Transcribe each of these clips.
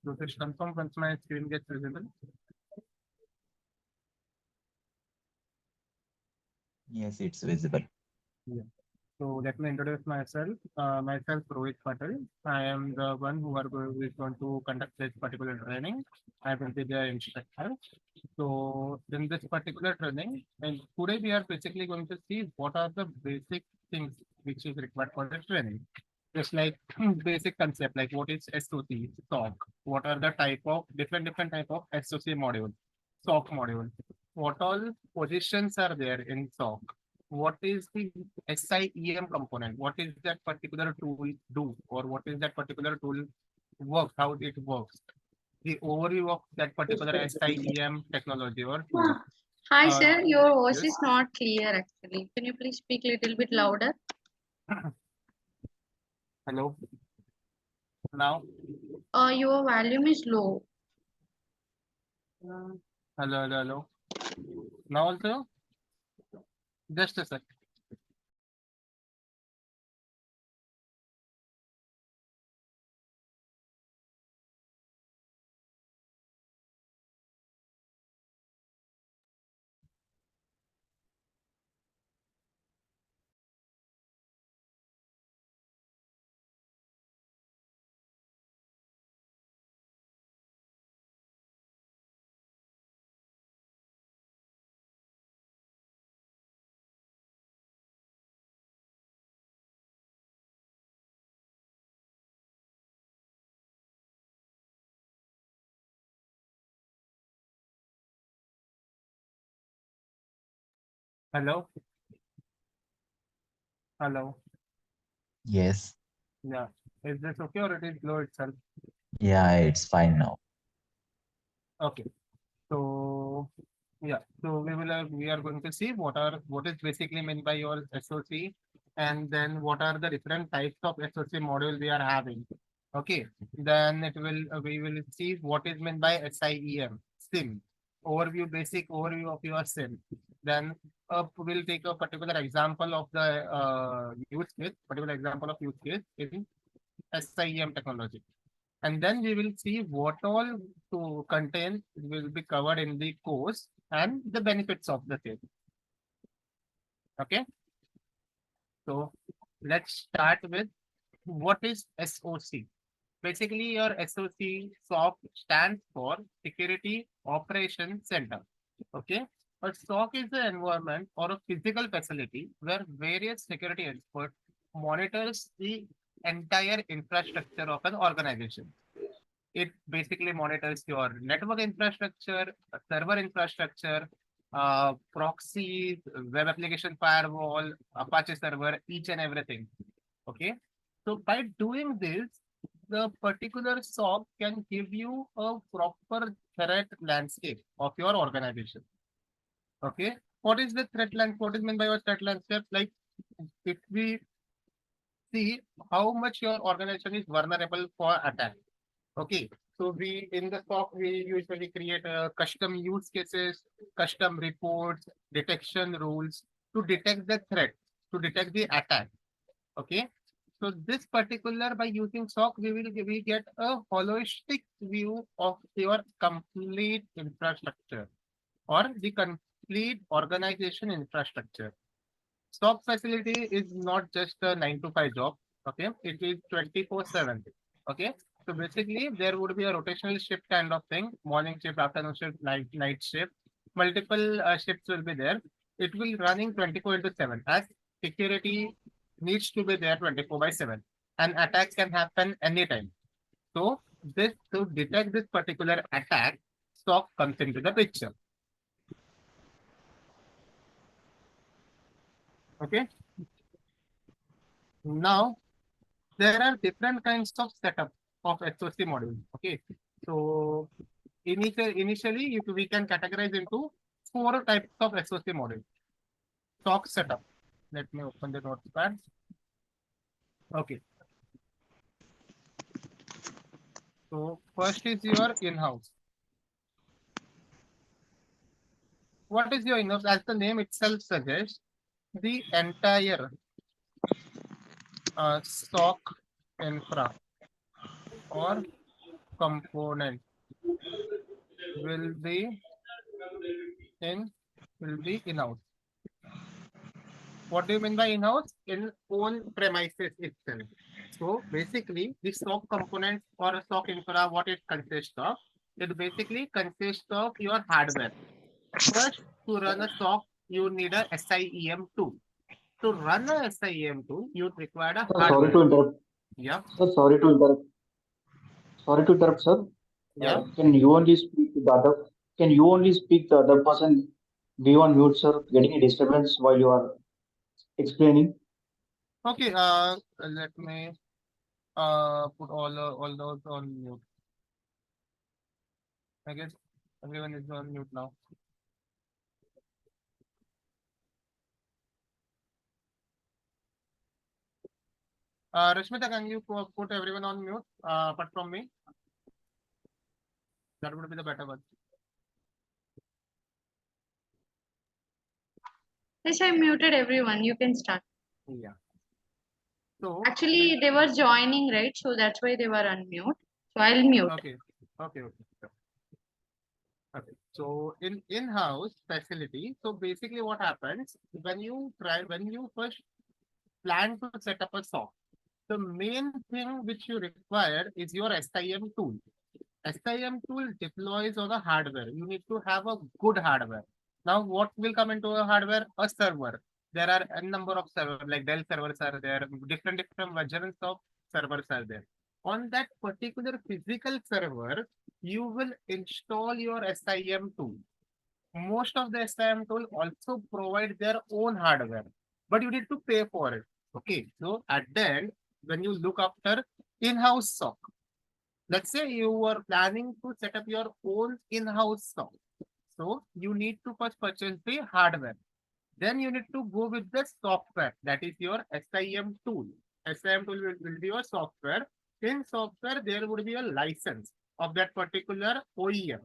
Does it confirm once my screen gets visible? Yes, it's visible. Yeah. So let me introduce myself. Myself, Rohit Patel. I am the one who is going to conduct this particular training. I will be the instructor. So in this particular training, and today we are basically going to see what are the basic things which is required for the training. Just like basic concept, like what is SOC, SOC, what are the type of different type of SOC module, SOC module, what all positions are there in SOC, what is the SIEM component, what is that particular tool do, or what is that particular tool work, how it works, the overview of that particular SIEM technology or tool. Hi, Uh, sir. Your voice yes. is not clear actually. Can you please speak a little bit louder? Hello. Now. Your volume is low. Hello, hello. Now also. Just a sec. Hello. Hello. Yes. Yeah. Is this okay or it is low itself? Yeah, it's fine now. Okay. So yeah. So we are going to see what is basically meant by your SOC, and then what are the different types of SOC module we are having. Okay. Then we will see what is meant by SIEM overview, basic overview of your SIM. Then we'll take a particular example of the particular example of use case in SIEM technology. And then we will see what all to contain will be covered in the course and the benefits of the same. Okay. So let's start with what is SOC. Basically, your SOC stands for Security Operations Center. Okay. A SOC is the environment or a physical facility where various security experts monitors the entire infrastructure of an organization. It basically monitors your network infrastructure, server infrastructure, proxies, web application firewall, Apache server, each and everything. Okay. So by doing this, the particular SOC can give you a proper threat landscape of your organization. Okay. What is the threat landscape? What is meant by your threat landscape? Like if we see how much your organization is vulnerable for attack. Okay, so we in the SOC we usually create custom use cases, custom reports, detection rules to detect the threat, to detect the attack. Okay, so this particular by using SOC we get a holistic view of your complete infrastructure or the complete organization infrastructure. SOC facility is not just a 9 to 5 job. Okay, it is 24/7. Okay, so basically there would be a rotational shift kind of thing, morning shift, afternoon shift, night shift. Multiple shifts will be there. It will running 24/7 as security needs to be there 24/7, and attacks can happen anytime. So this to detect this particular attack, SOC comes into the picture. Okay, now there are different kinds of setup of SOC module. Okay, so initially we can categorize into 4 types of SOC module. SOC setup. Let me open the notepad. Okay. So first is your in-house. What is your in-house? As the name itself suggests, the entire SOC infra or component will be in-house. What do you mean by in-house? In own premises itself. So basically, the SOC component or a SOC infra, what it consists of? It basically consists of your hardware. First, to run a SOC, you need a SIEM tool. To run a SIEM tool, you require a Sir, sorry hardware. to interrupt. Yeah, Sir, sorry to interrupt. Sorry to interrupt, sir. yeah. Can you only speak to the other? Can you only speak the other person? Be on mute, sir. Getting a disturbance while you are explaining. Okay, let me put all those on mute. I guess everyone is on mute now. Rashmita, can you put everyone on mute apart from me? That would be the better one. Yes, I muted everyone. You can start. Yeah. So Actually, they were joining, right? So that's why they were unmute. So I'll mute. okay. Okay. So in-house facility. So basically, what happens when you first plan to set up a SOC, the main thing which you require is your SIM tool. SIM tool deploys on a hardware. You need to have a good hardware. Now, what will come into a hardware? A server. There are a number of servers, like Dell servers are there, different versions of servers are there. On that particular physical server, you will install your SIM tool. Most of the SIM tool also provide their own hardware, but you need to pay for it. Okay, so at the end, when you look after in-house SOC, let's say you are planning to set up your own in-house SOC. So you need to first purchase the hardware. Then you need to go with the software. That is your SIM tool. SIM tool will be your software. In software, there would be a license of that particular OEM.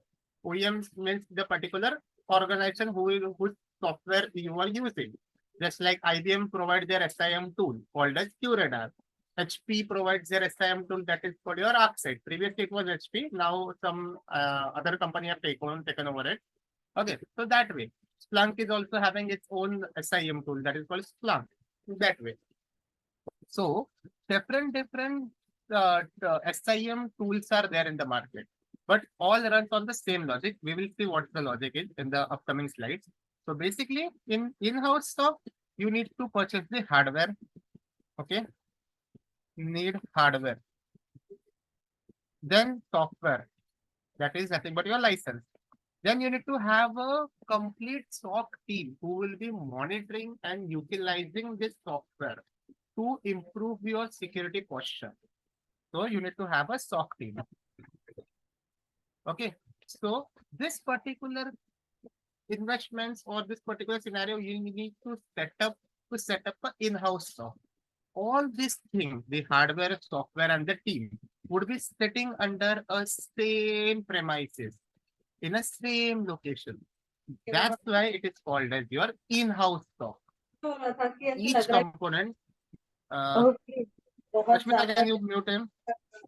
OEM means the particular organization whose software you are using. Just like IBM provides their SIM tool called as QRadar. HP provides their SIM tool that is called your ArcSight. Previously it was HP. Now some other company have taken over it. Okay, so that way. Splunk is also having its own SIM tool that is called Splunk. That way. So different SIM tools are there in the market, but all runs on the same logic. We will see what the logic is in the upcoming slides. So basically, in-house stock, you need to purchase the hardware. Okay, need hardware. Then software. That is nothing but your license. Then you need to have a complete SOC team who will be monitoring and utilizing this software to improve your security posture. So you need to have a SOC team. Okay. So this particular investments or this particular scenario, you need to set up an in-house SOC. All these things, the hardware, software, and the team would be sitting under a same premises in a same location. That's why it is called as your in-house SOC. Each component. Rashmita, can you mute him?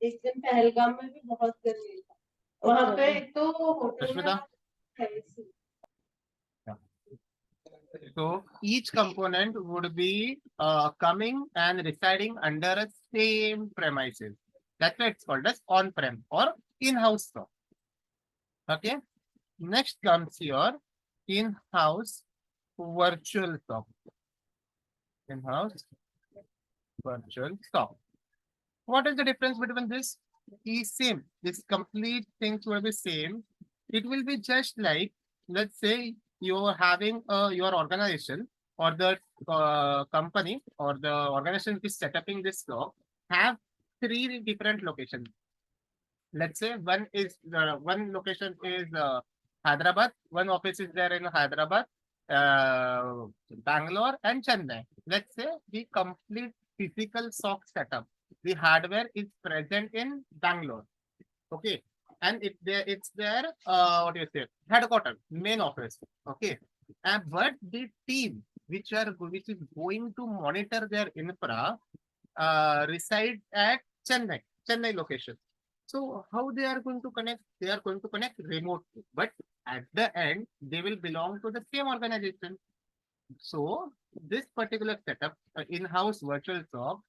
इस दिन पहलगाम में भी बहुत गर्मी था वहां पे तो होटल में Rashmita? So each component would be coming and residing under a same premises. That's why it's called as on-prem or in-house SOC. Okay. Next comes your in-house virtual SOC. In-house virtual SOC. What is the difference between this? Is same. This complete things will be same. It will be just like, let's say you are having your organization or the company or the organization which is setting this SOC have 3 different locations. Let's say one location is Hyderabad, one office is there in Hyderabad, Bangalore, and Chennai. Let's say the complete physical SOC setup, the hardware is present in Bangalore. Okay, and it's their what do you say, headquarters, main office. Okay, but the team which is going to monitor their infra resides at Chennai location. So how they are going to connect? They are going to connect remotely, but at the end, they will belong to the same organization. So this particular setup, in-house virtual SOC,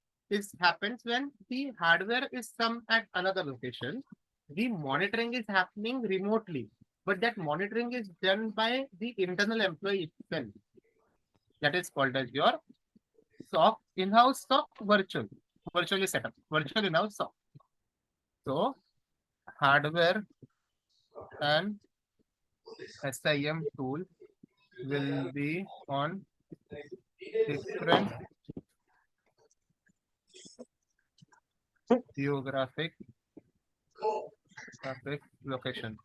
happens when the hardware is some at another location. The monitoring is happening remotely, but that monitoring is done by the internal employee itself. That is called as your SOC, in-house SOC virtually set up, virtual in-house SOC. So hardware and SIM tool will be on different geographic location.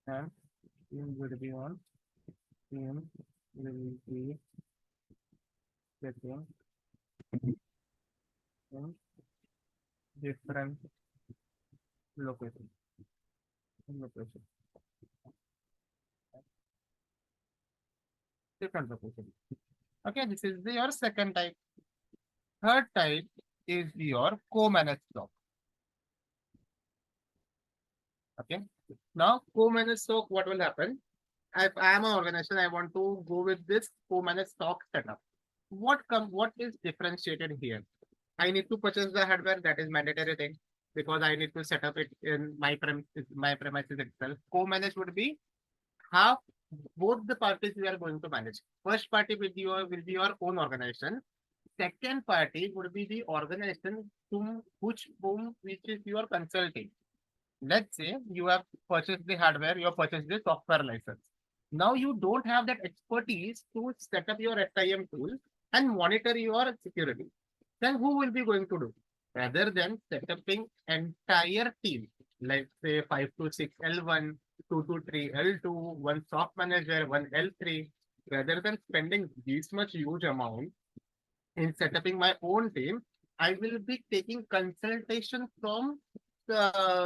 And team will be on team will be getting in different location. Different location. Okay, this is your second type. Third type is your co-managed SOC. Okay. Now co-managed SOC, what will happen? If I am an organization, I want to go with this co-managed SOC setup. What is differentiated here? I need to purchase the hardware, that is mandatory thing, because I need to set up it in my premises itself. Co-managed would be half both the parties we are going to manage. First party will be your own organization. Second party would be the organization which is your consulting. Let's say you have purchased the hardware, you have purchased the software license. Now you don't have that expertise to set up your SIM tool and monitor your security. Then who will be going to do? Rather than setting entire team, like say 5 to 6 L1, 2 to 3 L2, one SOC manager, one L3, rather than spending this much huge amount in setting my own team, I will be taking consultation from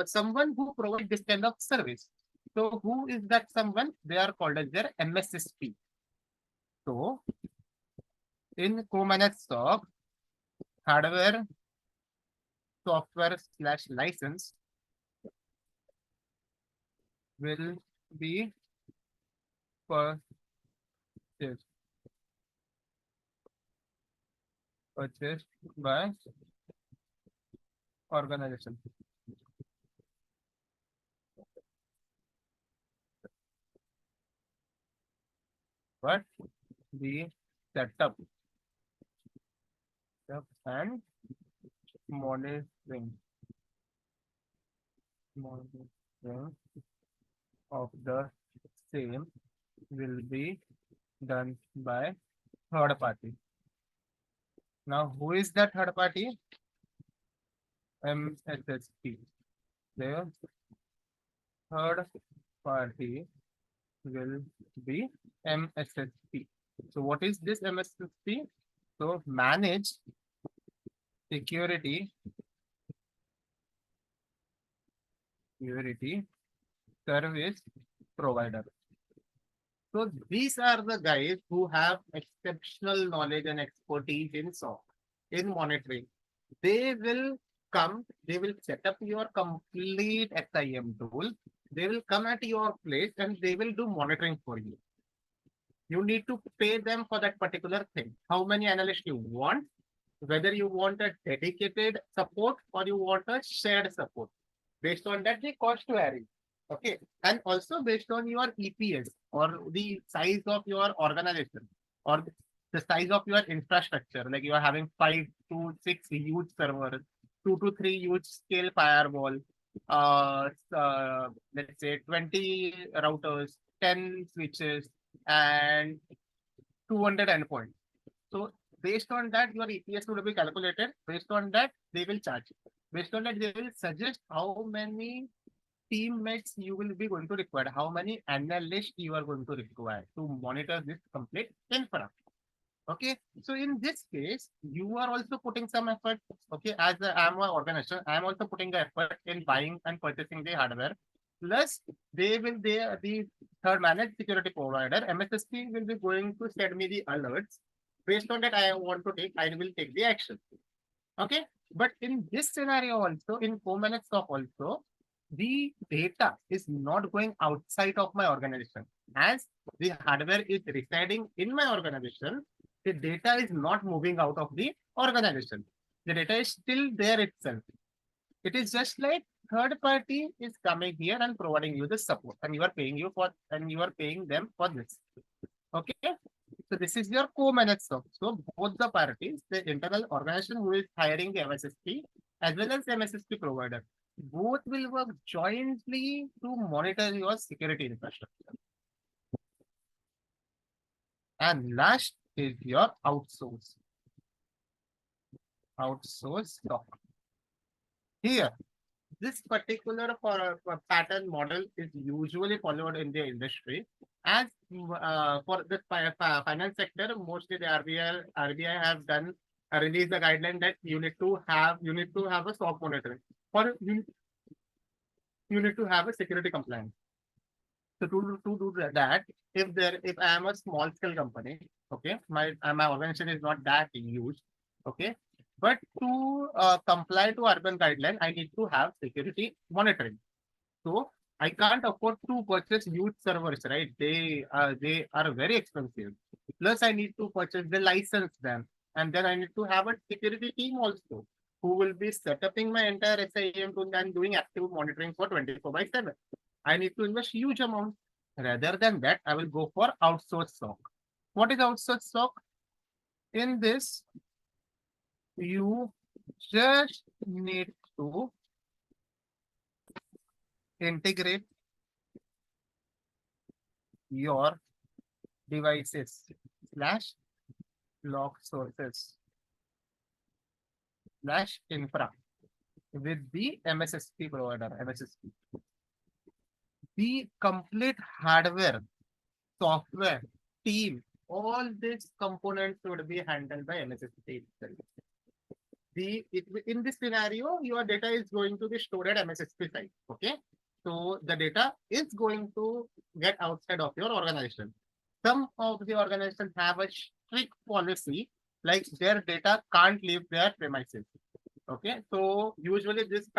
someone who provides this kind of service. So who is that someone? They are called as their MSSP. So in co-managed SOC, hardware, software / license will be purchased by organization. But the setup and monitoring of the same will be done by third party. Now, who is that third party? MSSP. The third party will be MSSP. So what is this MSSP? So manage security service provider. So these are the guys who have exceptional knowledge and expertise in SOC, in monitoring. They will come, they will set up your complete SIM tool. They will come at your place and they will do monitoring for you. You need to pay them for that particular thing. How many analysts you want, whether you want a dedicated support or you want a shared support. Based on that, the cost vary. Okay. And also based on your EPS or the size of your organization or the size of your infrastructure. Like you are having 5 to 6 huge servers, 2 to 3 huge scale firewall, let's say 20 routers, 10 switches, and 200 endpoints. So based on that, your EPS will be calculated. Based on that, they will charge. Based on that, they will suggest how many teammates you will be going to require, how many analysts you are going to require to monitor this complete infra. Okay, so in this case, you are also putting some effort. Okay, as I am an organization, I am also putting the effort in buying and purchasing the hardware. Plus, the third managed security provider, MSSP will be going to send me the alerts. Based on that, I will take the action. Okay. But in this scenario also, in co-managed SOC also, the data is not going outside of my organization. As the hardware is residing in my organization, the data is not moving out of the organization. The data is still there itself. It is just like third party is coming here and providing you the support, and you are paying them for this. Okay. So this is your co-managed SOC. So both the parties, the internal organization who is hiring the MSSP as well as the MSSP provider, both will work jointly to monitor your security infrastructure. And last is your outsource SOC. Here, this particular pattern model is usually followed in the industry. As for the finance sector, mostly the RBI have done release the guideline that you need to have a SOC monitoring, or you need to have a security compliance. So to do that, if I am a small scale company, okay, my organization is not that huge, okay, but to comply to urban guideline, I need to have security monitoring. So I can't afford to purchase huge servers, right? They are very expensive. Plus, I need to purchase the license them, and then I need to have a security team also who will be setting my entire SIEM tool and doing active monitoring for 24/7. I need to invest huge amount. Rather than that, I will go for outsourced SOC. What is outsourced SOC? In this, you just need to integrate your devices / log sources / infra with the MSSP provider, MSSP. The complete hardware, software, team, all these components would be handled by MSSP itself. In this scenario, your data is going to be stored at MSSP site. Okay. So the data is going to get outside of your organization. Some of the organizations have a strict policy, like their data can't leave their premises. Okay. So usually this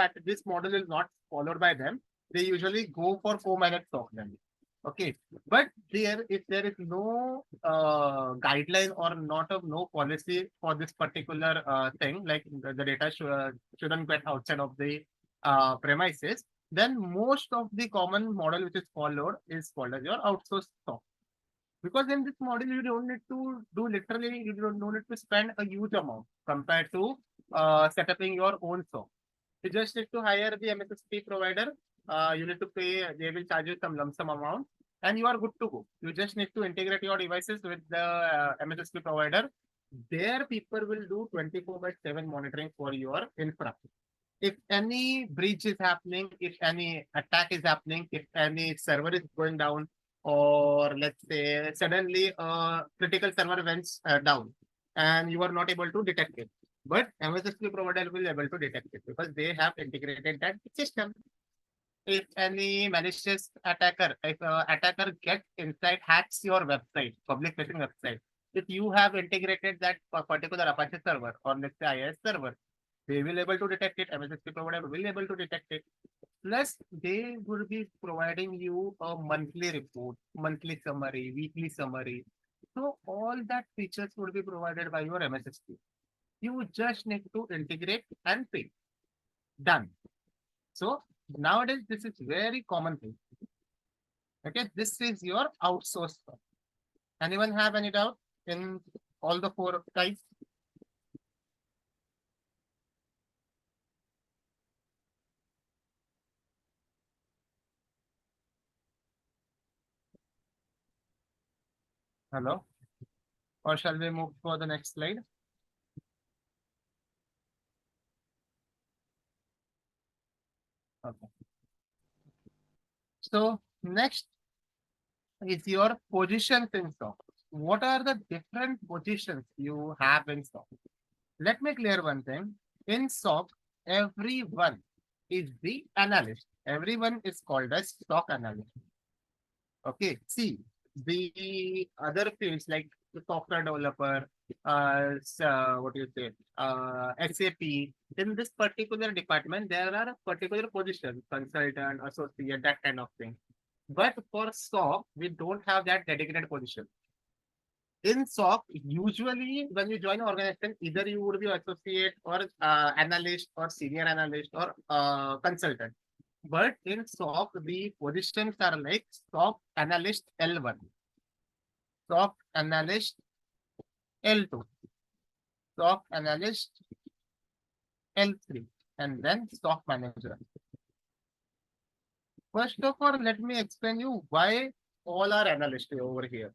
model is not followed by them. They usually go for co-managed SOC then. Okay, but if there is no guideline or no policy for this particular thing, like the data shouldn't get outside of the premises, then most of the common model which is followed as your outsourced SOC. Because in this model, you don't need to do literally, you don't need to spend a huge amount compared to setting your own SOC. You just need to hire the MSSP provider. You need to pay, they will charge you some lump sum amount, and you are good to go. You just need to integrate your devices with the MSSP provider. Their people will do 24/7 monitoring for your infra. If any breach is happening, if any attack is happening, if any server is going down, or let's say suddenly a critical server went down and you are not able to detect it, but MSSP provider will be able to detect it because they have integrated that system. If any malicious attacker, if attacker gets inside, hacks your website, public facing website, if you have integrated that particular Apache server or let's say IIS server, they will able to detect it. MSSP provider will able to detect it. Plus, they will be providing you a monthly report, monthly summary, weekly summary. So all that features would be provided by your MSSP. You just need to integrate and pay. Done. So nowadays, this is very common thing. Okay, this is your outsourced SOC. Anyone have any doubt in all the four types? Hello? Or shall we move for the next slide? Okay. So next is your positions in SOC. What are the different positions you have in SOC? Let me clear one thing. In SOC, everyone is the analyst. Everyone is called as SOC analyst. Okay, see, the other fields like the software developer, what do you say, SAP, in this particular department, there are a particular position, consultant, associate, that kind of thing. But for SOC, we don't have that dedicated position. In SOC, usually when you join an organization, either you would be associate or analyst or senior analyst or consultant. But in SOC, the positions are like SOC Analyst L1, SOC Analyst L2, SOC Analyst L3, and then SOC Manager. First of all, let me explain you why all are analysts over here.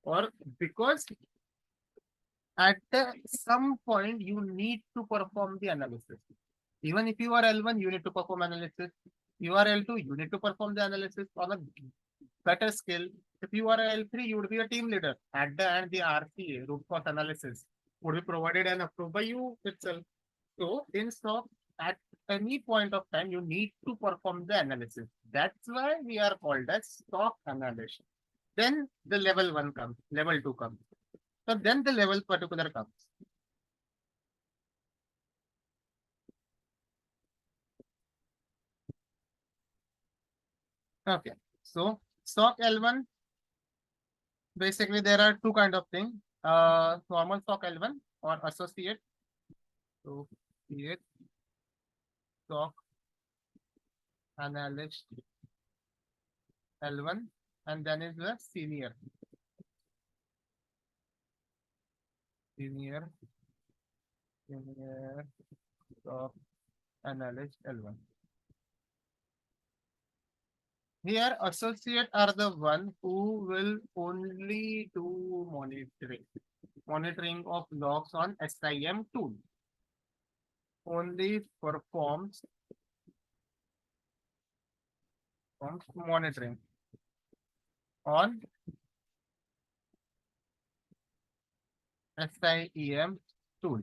Or because at some point you need to perform the analysis. Even if you are L1, you need to perform analysis. You are L2, you need to perform the analysis on a better scale. If you are L3, you would be a team leader. At the end, the RCA, root cause analysis, would be provided and approved by you itself. So in SOC, at any point of time, you need to perform the analysis. That's why we are called as SOC analyst. Then the level 1 comes, level 2 comes. So then the level particular comes. Okay, so SOC L1, basically there are two kind of things. Normal SOC L1 or associate. So associate SOC analyst L1, and then is the senior SOC analyst L1. Here, associate are the one who will only do monitoring of logs on SIEM tool. Only performs monitoring on SIEM tool.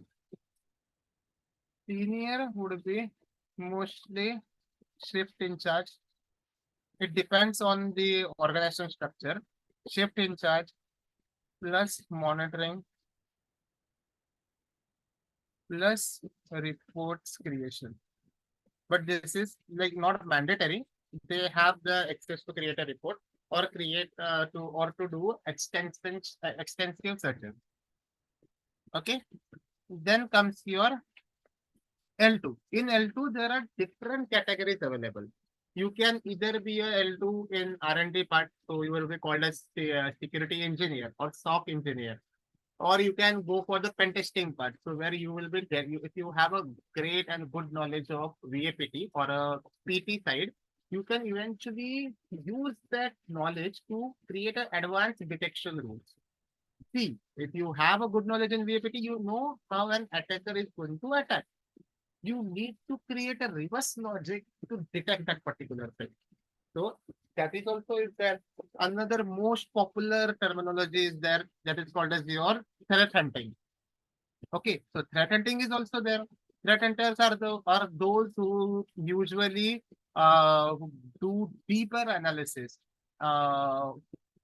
Senior would be mostly shift in charge. It depends on the organization structure. Shift in charge plus monitoring plus reports creation. But this is like not mandatory. They have the access to create a report or create to do extensive searches. Okay. Then comes your L2. In L2, there are different categories available. You can either be a L2 in R&D part, so you will be called as security engineer or SOC engineer, or you can go for the pen testing part. So where you will be there, if you have a great and good knowledge of VAPT or a PT side, you can eventually use that knowledge to create an advanced detection rules. See, if you have a good knowledge in VAPT, you know how an attacker is going to attack. You need to create a reverse logic to detect that particular thing. So that is also is there. Another most popular terminology is there that is called as your threat hunting. Okay, so threat hunting is also there. Threat hunters are those who usually do deeper analysis,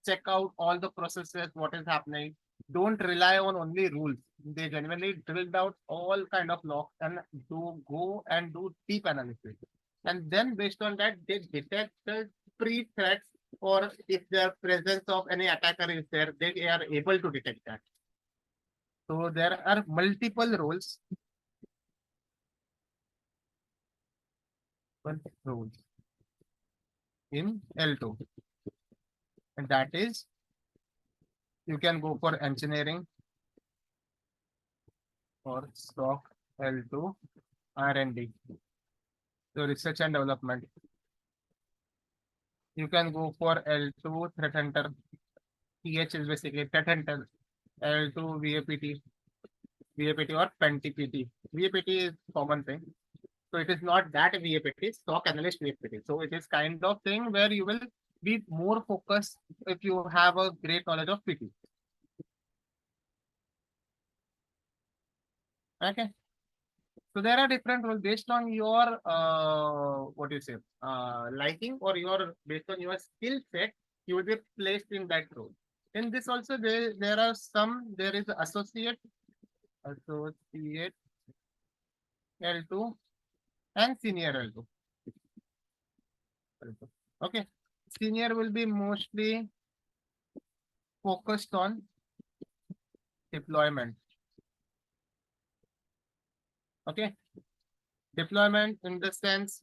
check out all the processes, what is happening. Don't rely on only rules. They generally drilled out all kind of logs and go and do deep analysis. And then based on that, they detect the pre-threats, or if their presence of any attacker is there, they are able to detect that. So there are multiple roles. In L2. And that is, you can go for engineering or SOC L2 R&D. So research and development. You can go for L2 threat hunter. TH is basically threat hunter. L2 VAPT or pen TPT. VAPT is common thing. So it is not that VAPT, SOC analyst VAPT. So it is kind of thing where you will be more focused if you have a great knowledge of PT. Okay. So there are different rules based on your liking or based on your skill set. You will be placed in that role. In this also there is associate L2 and senior L2. Okay. Senior will be mostly focused on deployment. Okay. Deployment in the sense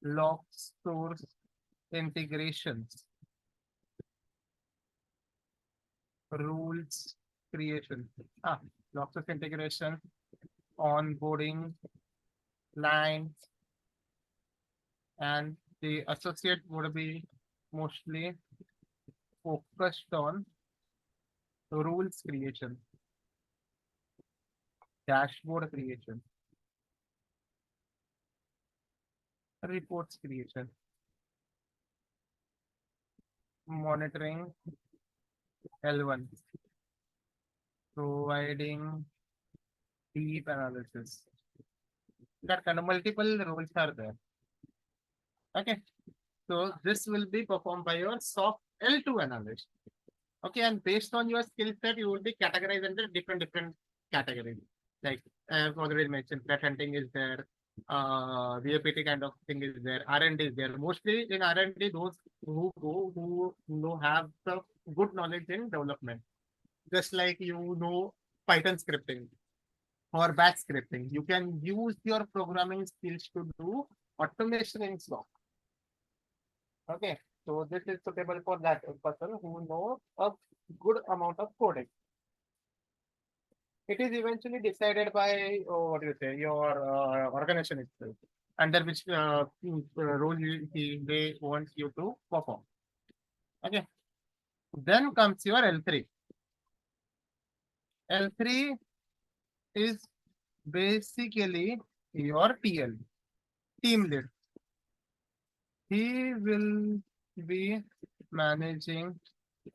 log source integrations, rules creation, log source integration, onboarding, lines, and the associate would be mostly focused on rules creation, dashboard creation, reports creation, monitoring L1, providing deep analysis. That kind of multiple roles are there. Okay. So this will be performed by your SOC L2 analyst. Okay, and based on your skill set, you will be categorized under different categories. Like I've already mentioned, threat hunting is there, VAPT kind of thing is there, R&D is there. Mostly in R&D, those who have the good knowledge in development. Just like Python scripting or batch scripting, you can use your programming skills to do automation in SOC. Okay, so this is suitable for that person who knows a good amount of coding. It is eventually decided by your organization itself, under which role they want you to perform. Okay, then comes your L3. L3 is basically your TL, team lead. He will be managing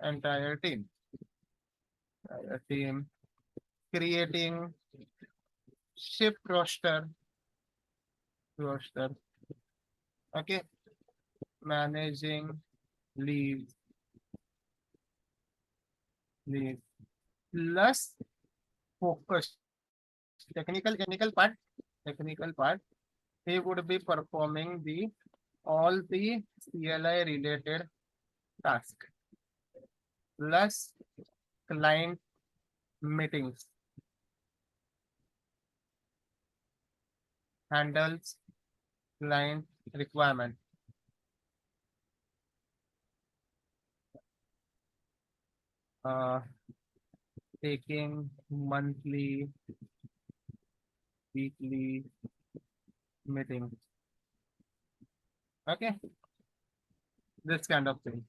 entire team, creating shift roster, okay, managing leaves, plus focus technical part. He would be performing all the CLI related task plus client meetings, handles client requirement, taking monthly, weekly meetings. Okay, this kind of thing.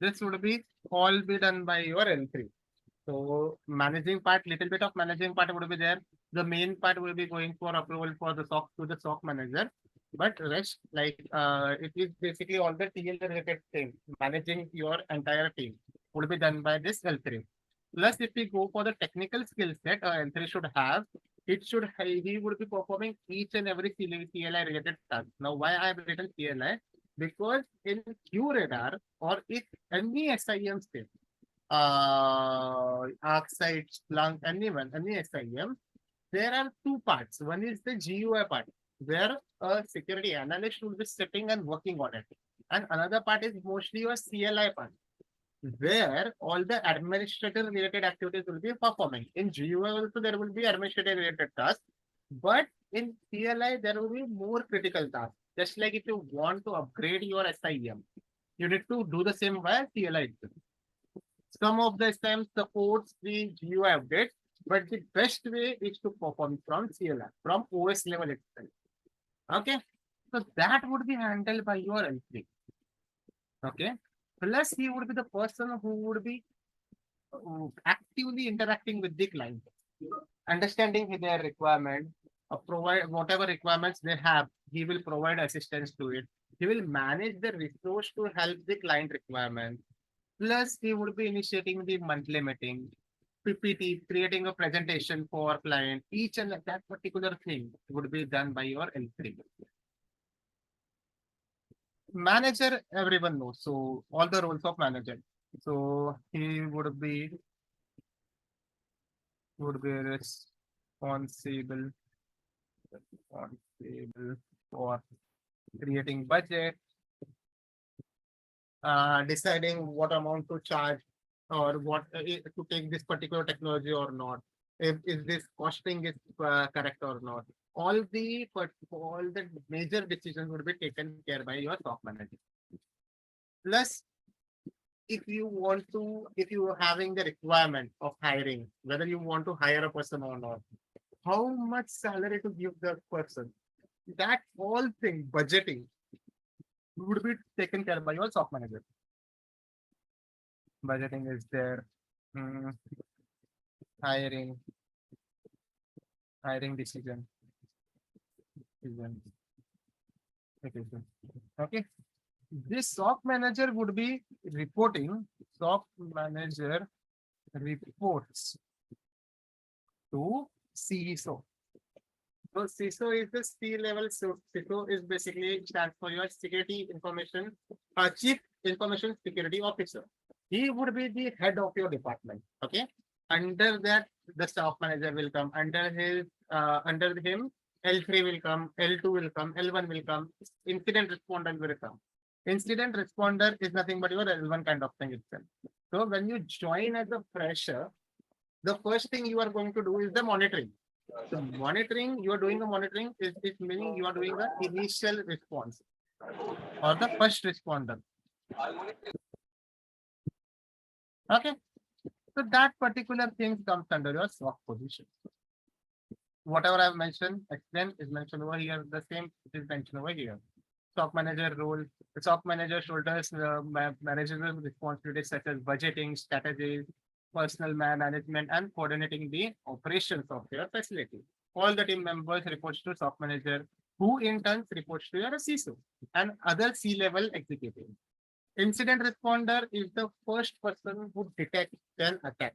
This would be all be done by your L3. So managing part, little bit of managing part would be there. The main part will be going for approval for the SOC to the SOC manager. But rest, like it is basically all the TL related thing. Managing your entire team would be done by this L3. Plus, if we go for the technical skill set, L3 should have, he would be performing each and every CLI related task. Now, why I have written CLI? Because in QRadar or if any SIM state, ArcSight, Splunk, any SIM, there are two parts. One is the GUI part, where a security analyst will be sitting and working on it. And another part is mostly your CLI part, where all the administrative related activities will be performing. In GUI also there will be administrative related tasks, but in CLI there will be more critical tasks. Just like if you want to upgrade your SIM, you need to do the same via CLI itself. Some of the SIM supports the GUI update, but the best way is to perform from CLI, from OS level itself. Okay, so that would be handled by your L3. Okay, plus he would be the person who would be actively interacting with the client, understanding their requirement, provide whatever requirements they have. He will provide assistance to it. He will manage the resource to help the client requirement. Plus, he would be initiating the monthly meeting, PPT, creating a presentation for client. Each and that particular thing would be done by your L3. Manager, everyone knows. So all the roles of manager. So he would be responsible for creating budget, deciding what amount to charge or what to take this particular technology or not. If is this costing is correct or not. All the major decisions would be taken care by your SOC manager. Plus, if you are having the requirement of hiring, whether you want to hire a person or not, how much salary to give the person, that whole thing, budgeting, would be taken care by your SOC manager. Budgeting is there. Hiring decision. Okay. This SOC manager would be reporting. SOC manager reports to CISO. So CISO is the C-level. So CISO is basically stands for your security information, Chief Information Security Officer. He would be the head of your department. Okay. Under that, the SOC manager will come. Under him, L3 will come, L2 will come, L1 will come, incident responder will come. Incident responder is nothing but your L1 kind of thing itself. So when you join as a fresher, the first thing you are going to do is the monitoring. So monitoring, you are doing the monitoring is meaning you are doing the initial response or the first responder. Okay. So that particular thing comes under your SOC position. Whatever I've mentioned, explain is mentioned over here. The same is mentioned over here. SOC manager role. The SOC manager shoulders managerial responsibilities such as budgeting, strategies, personal management, and coordinating the operations of your facility. All the team members reports to SOC manager, who in turn reports to your CISO and other C-level executives. Incident responder is the first person who detects an attack.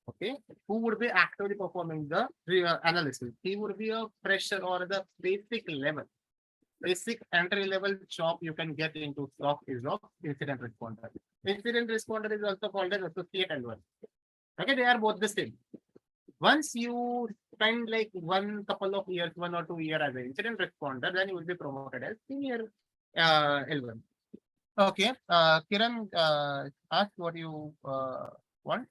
Okay, who would be actively performing the analysis? He would be a fresher or the basic entry level job you can get into SOC is of incident responder. Incident responder is also called as associate L1. Okay, they are both the same. Once you spend like one or 2 years as an incident responder, then you will be promoted as senior L1. Okay, Kiran, ask what you want.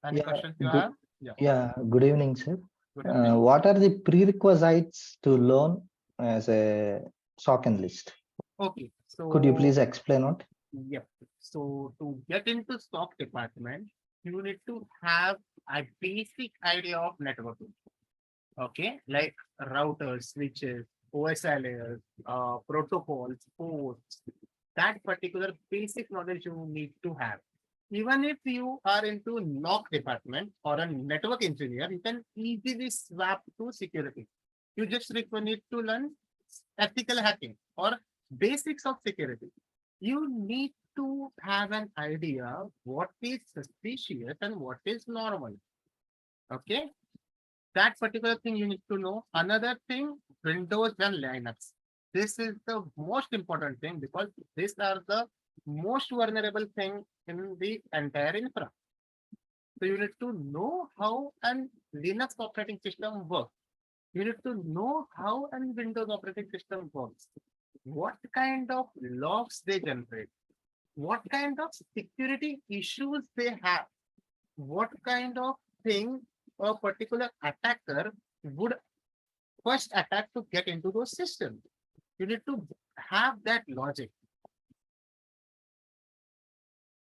Any questions you have? Yeah, good evening, sir. Good evening. What are the prerequisites to learn as a SOC analyst? Okay, so Could you please explain it? Yep. So to get into SOC department, you need to have a basic idea of networking. Okay, like routers, switches, OSI layers, protocols, ports. That particular basic knowledge you need to have. Even if you are into NOC department or a network engineer, you can easily swap to security. You just need to learn ethical hacking or basics of security. You need to have an idea what is suspicious and what is normal. Okay, that particular thing you need to know. Another thing, Windows and Linux. This is the most important thing because these are the most vulnerable thing in the entire infra. So you need to know how an Linux operating system works. You need to know how an Windows operating system works. What kind of logs they generate. What kind of security issues they have. What kind of thing a particular attacker would first attack to get into those systems. You need to have that logic.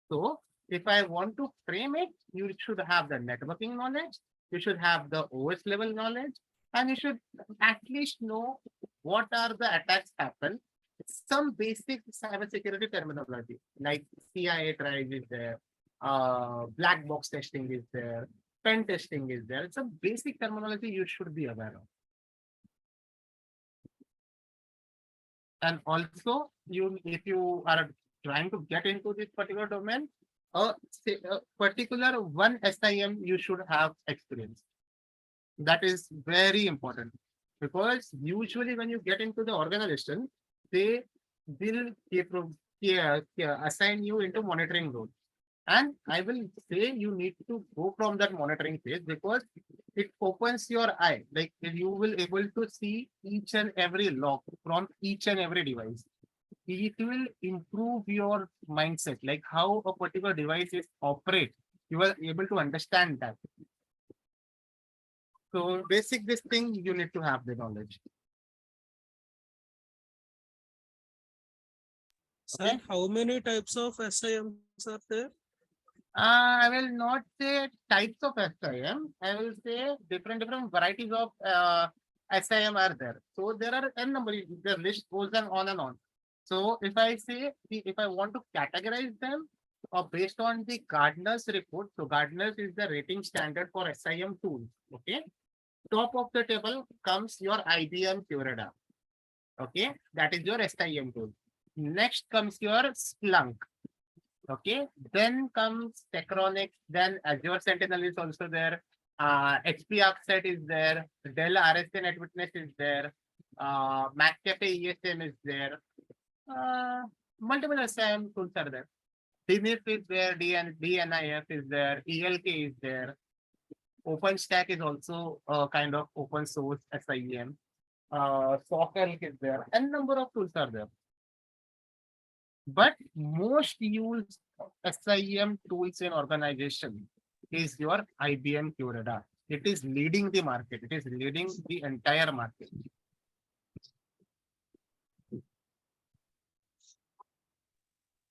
So if I want to frame it, you should have the networking knowledge, you should have the OS level knowledge, and you should at least know what are the attacks happen. Some basic cybersecurity terminology like CIA drive is there, black box testing is there, pen testing is there. It's a basic terminology you should be aware of. And also, if you are trying to get into this particular domain, a particular one SIM you should have experience. That is very important because usually when you get into the organization, they will assign you into monitoring role. And I will say you need to go from that monitoring phase because it opens your eye. Like you will able to see each and every log from each and every device. It will improve your mindset, like how a particular device is operate. You are able to understand that. So basic this thing you need to have the knowledge. Sir, how many types of SIMs are there? I will not say types of SIM. I will say different varieties of SIM are there. So there are n number. The list goes on and on. So if I say if I want to categorize them based on the Gardner's report, so Gardner's is the rating standard for SIM tools. Okay, top of the table comes your ibmqradar. Okay, that is your SIM tool. Next comes your Splunk. Okay, then comes Techronics, then Azure Sentinel is also there. HP Upset is there. Dell RSA Net Witness is there. McAfee ESM is there. Multiple SIM tools are there. DNIF is there. DNIF is there. ELK is there. OpenStack is also a kind of open source SIEM. SOC Analyst is there. And number of tools are there. But most used SIM tools in organization is your ibmqradar. It is leading the market. It is leading the entire market.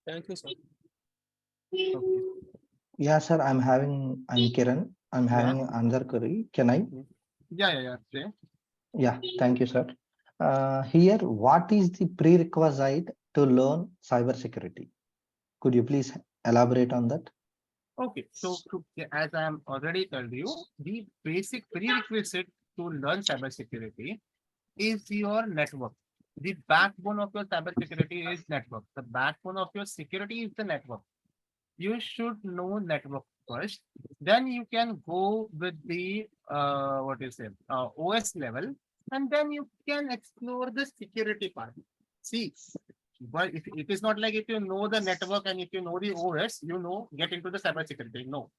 Thank you, sir. Okay. Yeah, sir, I'm Kiran. I'm having another query. Can I? Yeah. Yeah, thank you, sir. Here, what is the prerequisite to learn cybersecurity? Could you please elaborate on that? Okay, so as I am already told you, the basic prerequisite to learn cybersecurity is your network. The backbone of your cybersecurity is network. The backbone of your security is the network. You should know network first. Then you can go with the OS level, and then you can explore the security part. See, but if it is not like if you know the network and if you know the OS, get into the cybersecurity. No,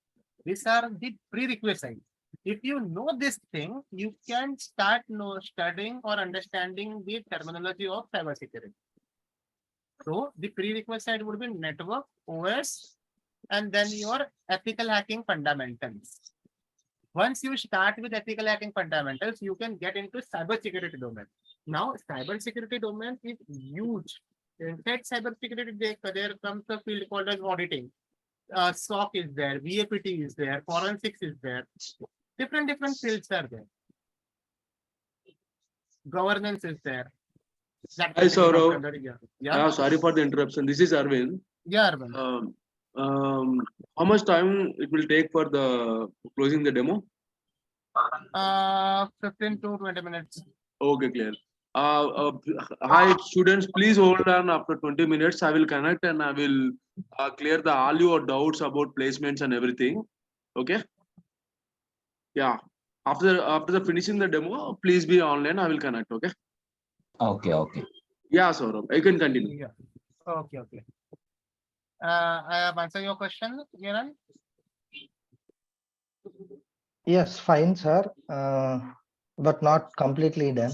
these are the prerequisites. If you know this thing, you can start studying or understanding the terminology of cybersecurity. So the prerequisite would be network, OS, and then your ethical hacking fundamentals. Once you start with ethical hacking fundamentals, you can get into cybersecurity domain. Now, cybersecurity domain is huge. Inside cybersecurity, there comes a field called as auditing. SOC is there, VAPT is there, forensics is there. Different fields are there. Governance is there. Hi, Saurav. Yeah. Sorry for the interruption. This is Arvind. Yeah, Arvind. How much time it will take for the closing the demo? 15 to 20 minutes. Okay, clear. Hi, students. Please hold on. After 20 minutes, I will connect and I will clear all your doubts about placements and everything. Okay. Yeah. After the finishing the demo, please be online. I will connect. Okay. Okay. Yeah, Saurav. I can continue. Yeah. Okay. I have answered your question, Kiran. Yes, fine, sir. But not completely done.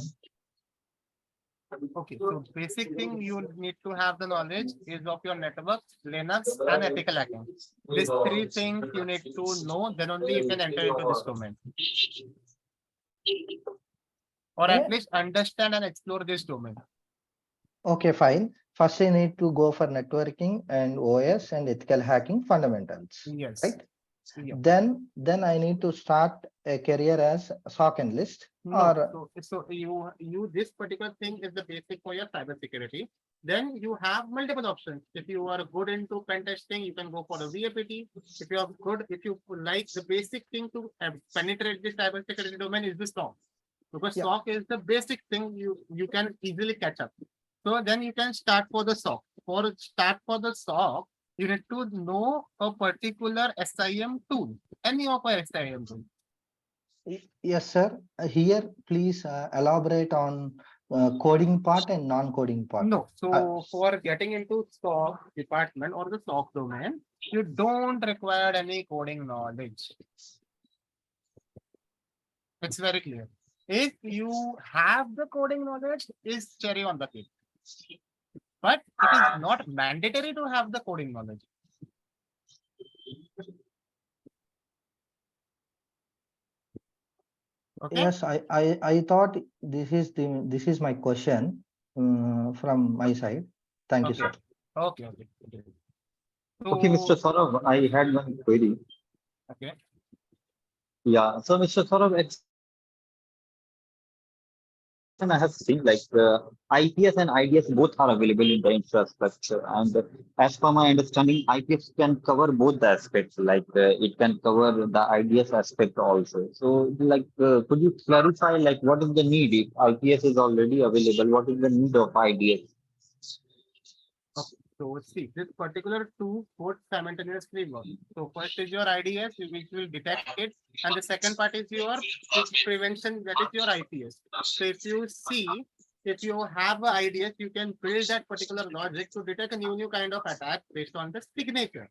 Okay, so basic thing you need to have the knowledge is of your network, Linux, and ethical hacking. These three things you need to know, then only you can enter into this domain. Or at least understand and explore this domain. Okay, fine. First, I need to go for networking and OS and ethical hacking fundamentals. Yes. Right? Yeah. Then I need to start a career as SOC analyst. No, so you this particular thing is the basic for your cybersecurity. Then you have multiple options. If you are good into pen testing, you can go for the VAPT. If you like the basic thing to penetrate the cybersecurity domain is the SOC. Because SOC is the basic thing you can easily catch up. So then you can start for the SOC. For the SOC, you need to know a particular SIM tool, any of our SIM tool. Yes, sir. Here, please elaborate on coding part and non-coding part. No, so for getting into SOC department or the SOC domain, you don't require any coding knowledge. It's very clear. If you have the coding knowledge, is cherry on the cake. But it is not mandatory to have the coding knowledge. Okay. Yes, I thought this is my question from my side. Thank you, Okay. sir. Okay. Okay, Mr. So, Saurav, I had one query. okay. Yeah, so Mr. Saurav, I have seen like IPS and IDS both are available in the infrastructure, and as per my understanding, IPS can cover both the aspects. Like it can cover the IDS aspect also. So, like, could you clarify like what is the need if IPS is already available? What is the need of IDS? Okay. So see, this particular two both simultaneously work. So first is your IDS, which will detect it, and the second part is your prevention, that is your IPS. So if you see, if you have a IDS, you can build that particular logic to detect a new kind of attack based on the signature.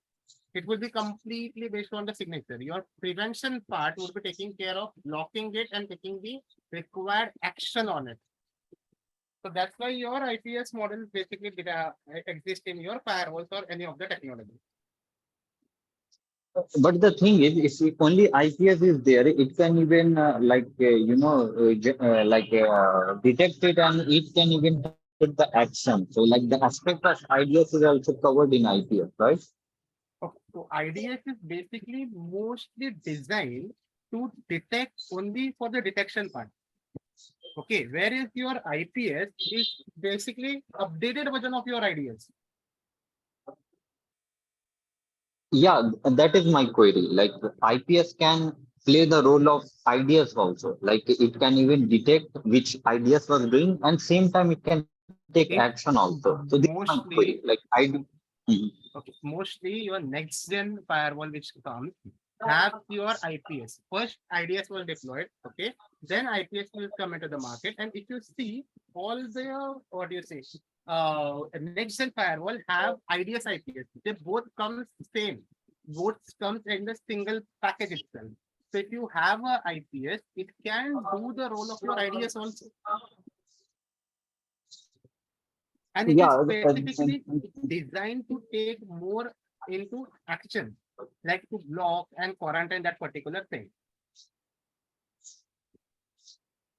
It will be completely based on the signature. Your prevention part would be taking care of blocking it and taking the required action on it. So that's why your IPS model basically exist in your firewalls or any of the technology. But the thing is, if only IPS is there, it can even detect it, and it can even take the action. So like the aspect of IDS is also covered in IPS, right? Okay, so IDS is basically mostly designed to detect only for the detection part. Okay, whereas your IPS is basically updated version of your IDS. Yeah, that is my query. Like IPS can play the role of IDS also. Like it can even detect which IDS was doing, and same time it can take It action also. So this is my query. mostly, Like Mhm. okay, mostly your next gen firewall which comes have your IPS. First IDS was deployed, okay, then IPS will come into the market, and if you see all the what do you say, next gen firewall have IDS IPS. They both come same, both comes in the single package itself. So if you have a IPS, it can do the role of your IDS also. And it is Yeah, specifically designed to take more into action, like to block and quarantine that particular thing.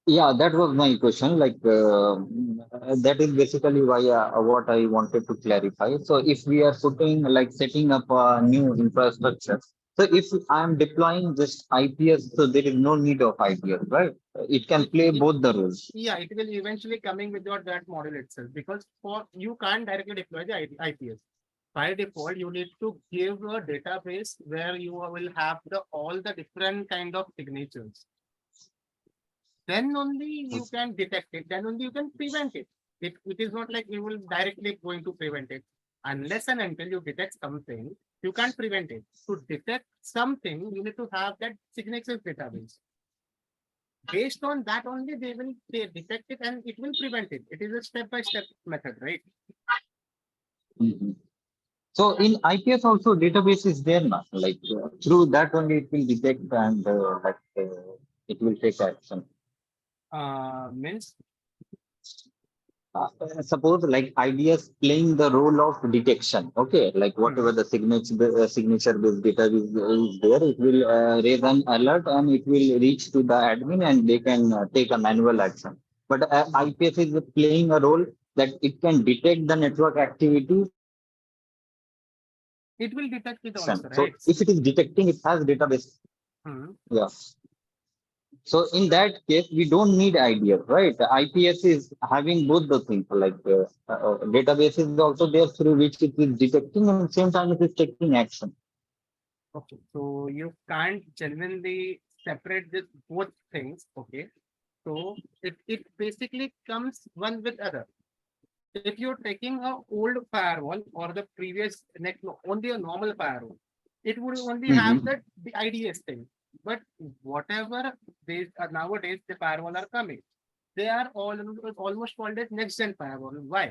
yeah, that was my question. Like that is basically why what I wanted to clarify. So if we are putting like setting up a new infrastructure, so if I am deploying just IPS, so there is no need of IPS, right? It can play both the roles. Yeah, it will eventually coming with your that model itself, because for you can't directly deploy the IPS. By default, you need to give a database where you will have the all the different kind of signatures. Then only you can detect it. Then only you can prevent it. It is not like you will directly going to prevent it. Unless and until you detect something, you can't prevent it. To detect something, you need to have that signatures database. Based on that only, they detect it and it will prevent it. It is a step-by-step method, right? Mhm. So in IPS also database is there now. Like through that only it will detect and it will take action. Means Suppose like IDS playing the role of detection. Okay, like whatever the signature based data is there, it will raise an alert and it will reach to the admin and they can take a manual action. But IPS is playing a role that it can detect the network activity. it will detect it also, So right? if it is detecting, it has database. Hmm. Yeah. So in that case, we don't need IDS, right? The IPS is having both the things, like database is also there through which it is detecting and same time it is taking action. Okay, so you can't genuinely separate this both things. Okay, so it basically comes one with other. If you're taking a old firewall or the previous only a normal firewall, it would only have Mhm. the IDS thing. But whatever nowadays the firewall are coming, they are almost called as next gen firewall. Why?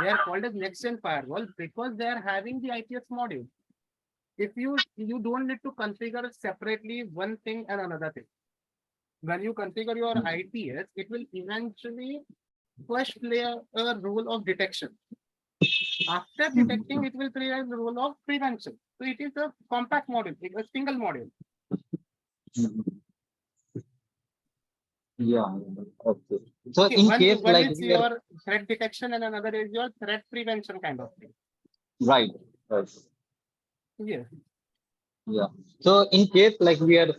They are called as next gen firewall because they are having the IPS module. If you don't need to configure separately one thing and another thing. When you configure your IPS, it will eventually first play a role of detection. After detecting, it will play a role of prevention. So it is a compact module, a single module. Yeah. Okay. So Okay, in one, case one like is we are your threat detection and another is your threat prevention kind of thing. right. Right. Yes. Yeah. So in case like we are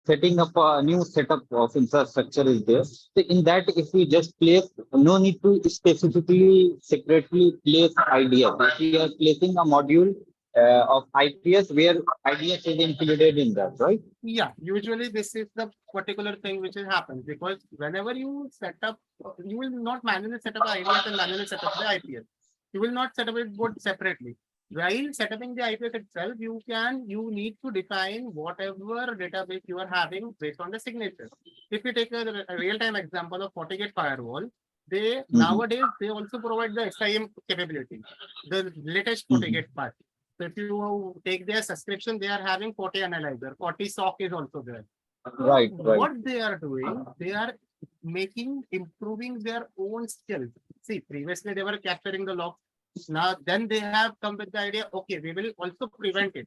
setting up a new setup of infrastructure is there. So in that, if we just place, no need to specifically separately place ideas. If we are placing a module of IPS where IDS is included in that, right? Yeah, usually this is the particular thing which will happen because whenever you set up, you will not manually set up the IDS and manually set up the IPS. You will not set up it both separately. While setting the IPS itself, you need to define whatever database you are having based on the signature. If you take a real-time example of FortiGate firewall, they nowadays they also provide the SIEM capability, the latest FortiGate part. So if you take their subscription, they are having 40 analyzer, 40 SOC is also there. Right. Right. What they are doing, they are improving their own skills. See, previously they were capturing the logs. Now, then they have come with the idea, okay, we will also prevent it.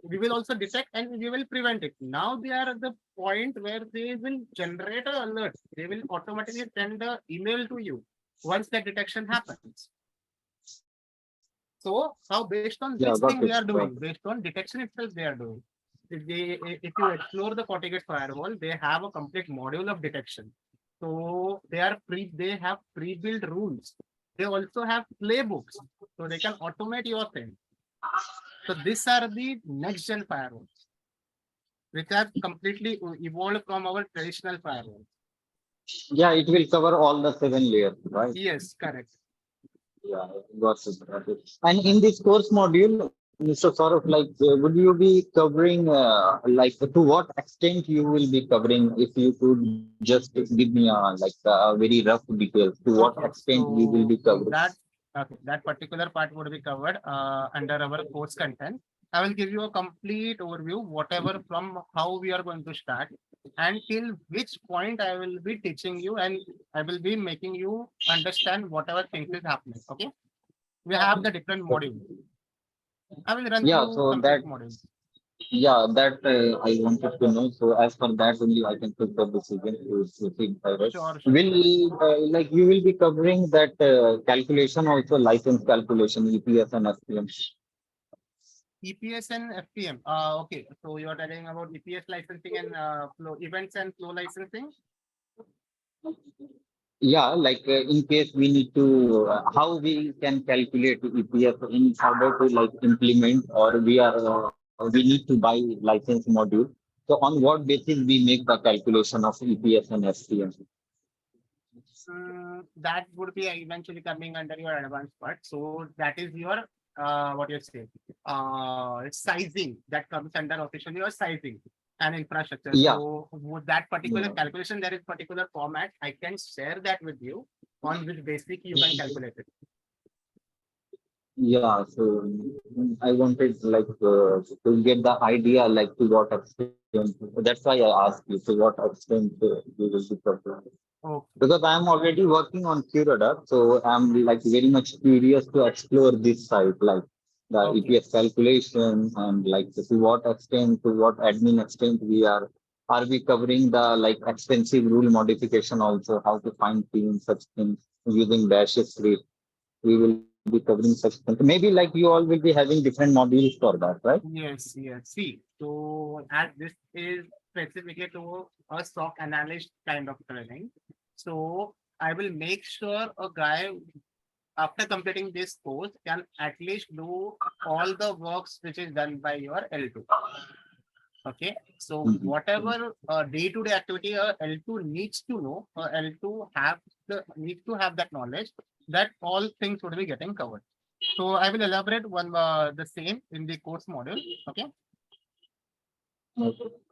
We will also detect and we will prevent it. Now they are at the point where they will generate an alert. They will automatically send an email to you once the detection happens. So how based on Yeah, this got thing we it, are got doing, based on detection itself they are doing. If you explore the FortiGate firewall, they have a complete module of detection. So they have pre-built rules. They also have playbooks, so they can automate your thing. So these are the next gen firewalls, which have completely evolved from our traditional firewalls. Yeah, it will cover all the 7 layers, right? Yes, correct. Yeah, got it, got it. And in this course module, Mr. Saurabh, like, would you be covering, like, to what extent you will be covering? If you could just give me like a very rough details to what Okay, extent we will be so covering. that particular part would be covered under our course content. I will give you a complete overview, whatever from how we are going to start until which point I will be teaching you and I will be making you understand whatever things is happening. Okay, we have the different modules. I will run Yeah, through so that, complete modules. yeah, that I wanted to know. So as for that only, I can take the decision to proceed further. Sure. Will like you will be covering that calculation also, license calculation, EPS and SPM. EPS and FPM. Okay, so you are talking about EPS licensing and flow events and flow licensing. Yeah, like in case we need to, how we can calculate EPS in order to like implement, or we need to buy license module. So on what basis we make the calculation of EPS and SPM? That would be eventually coming under your advanced part. So that is your what you say sizing that comes under officially your sizing and infrastructure. Yeah. So with that particular calculation, there is particular format. I can share that with you on which basic you can calculate it. Yeah, so I wanted like to get the idea like to what extent. That's why I asked you to what extent we will be covering. Okay. Because I'm already working on QRadar, so I'm like very much curious to explore this side, like the EPS calculation and like to what extent, to what admin extent are we covering the like extensive rule modification also, how to fine tune such things using bash script. We will be covering such things. Maybe like you all will be having different modules for that, right? Yes, yes. See, so as this is specifically to a SOC analyst kind of training. So I will make sure a guy after completing this course can at least do all the works which is done by your L2. Okay, so whatever day-to-day activity L2 needs to know, L2 needs to have that knowledge that all things would be getting covered. So I will elaborate the same in the course module. Okay.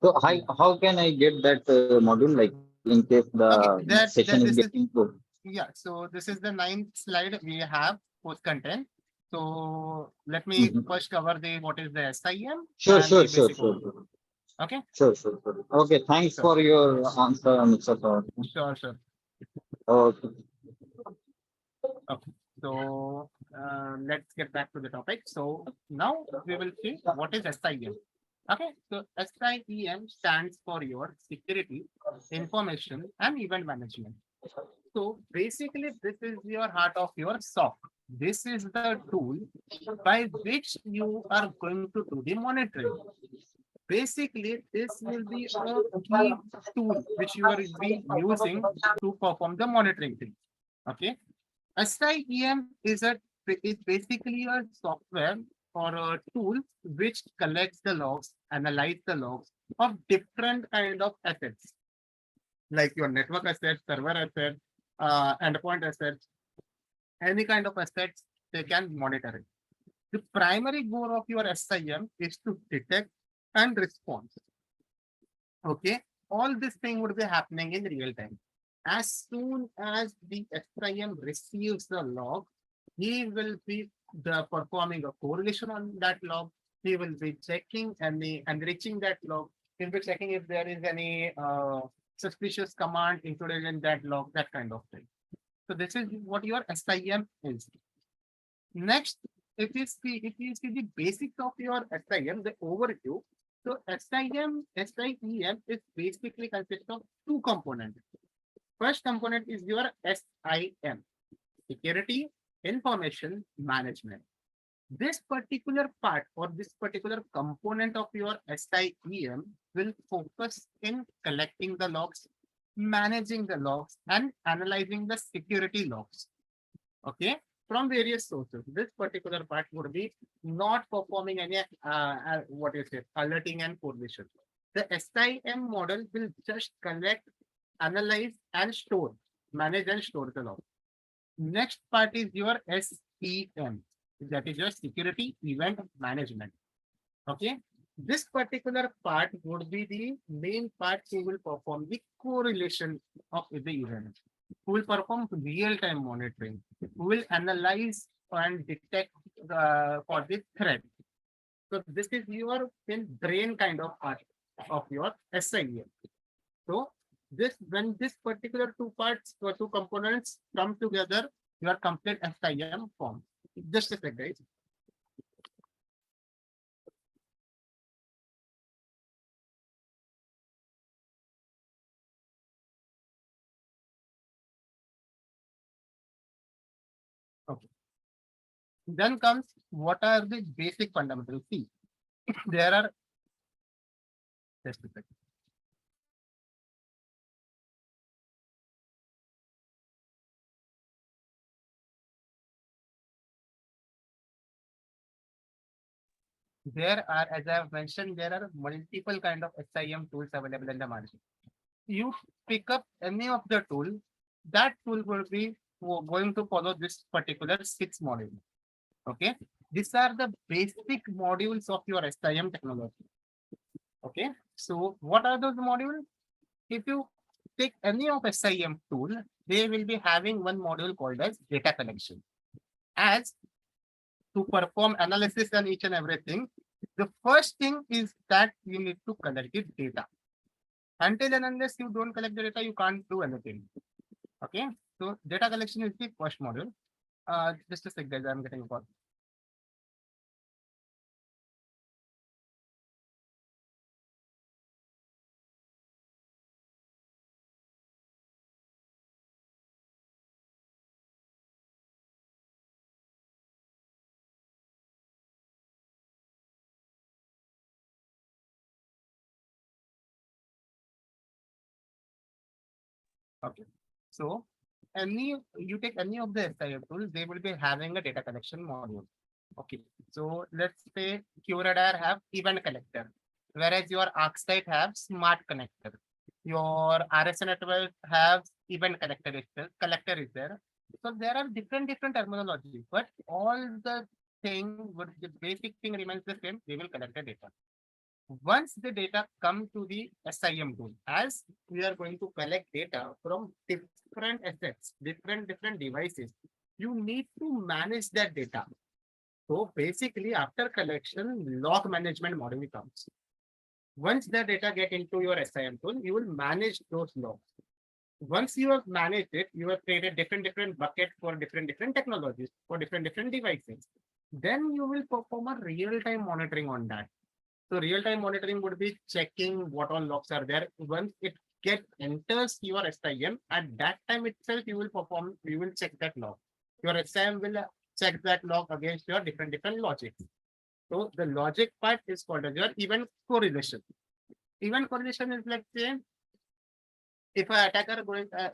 So how can I get that module? Like in case the Okay, session is this is getting full. yeah. So this is the ninth slide we have post content. So let me Mhm. first cover the what is the SIM Sure, and sure, the sure, basic sure. overview. Okay, Sure, sure, sure. Okay, thanks Sure. for your answer, Mr. Sir. sure. Okay. Okay, so let's get back to the topic. So now we will see what is SIM. Okay, so SIEM stands for your security, information, and event management. So basically, this is your heart of your SOC. This is the tool by which you are going to do the monitoring. Basically, this will be a key tool which you will be using to perform the monitoring thing. Okay. SIEM is basically a software or a tool which collects the logs, analyze the logs of different kind of assets, like your network assets, server assets, endpoint assets, any kind of assets, they can monitor it. The primary goal of your SIM is to detect and respond. Okay, all this thing would be happening in real time. As soon as the SIM receives the log, he will be performing a correlation on that log. He will be checking and enriching that log. He'll be checking if there is any suspicious command included in that log, that kind of thing. So this is what your SIM is. Next, if you see the basics of your SIM, the overview. So SIM is basically consists of two components. First component is your SIM, security information management. This particular part or this particular component of your SIEM will focus in collecting the logs, managing the logs, and analyzing the security logs. Okay, from various sources. This particular part would be not performing any what you say alerting and correlation. The SIM model will just collect, analyze, and store, manage and store the log. Next part is your SEM, that is your security event management. Okay, this particular part would be the main part who will perform the correlation of the event, who will perform real-time monitoring, who will analyze and detect for the threat. So this is your brain kind of part of your SIM. So this when this particular two parts or two components come together, your complete SIM forms. Just a sec, guys. Okay. Then comes what are the basic fundamentals. See, there are just a second. There are, as I have mentioned, there are multiple kind of SIM tools available in the market. You pick up any of the tool, that tool will be going to follow this particular 6 module. Okay, these are the basic modules of your SIM technology. Okay, so what are those modules? If you take any of SIM tool, they will be having one module called as data collection. As to perform analysis on each and everything, the first thing is that you need to collect the data. Until and unless you don't collect the data, you can't do anything. Okay, so data collection is the first module. Just a sec, guys, I'm getting a call. Okay, so you take any of the SIM tools, they will be having a data collection module. Okay, so let's say QRadar have event collector, whereas your ArcSight have smart connector. Your RSA network have event collector is there. So there are different terminology, but all the basic thing remains the same. They will collect the data. Once the data come to the SIM tool, as we are going to collect data from different assets, different devices, you need to manage that data. So basically, after collection, log management module comes. Once the data get into your SIM tool, you will manage those logs. Once you have managed it, you have created different buckets for different technologies, for different devices. Then you will perform a real-time monitoring on that. So real-time monitoring would be checking what all logs are there. Once it enters your SIM, at that time itself, you will check that log. Your SIM will check that log against your different logics. So the logic part is called as your event correlation. Event correlation is like, say, if an attacker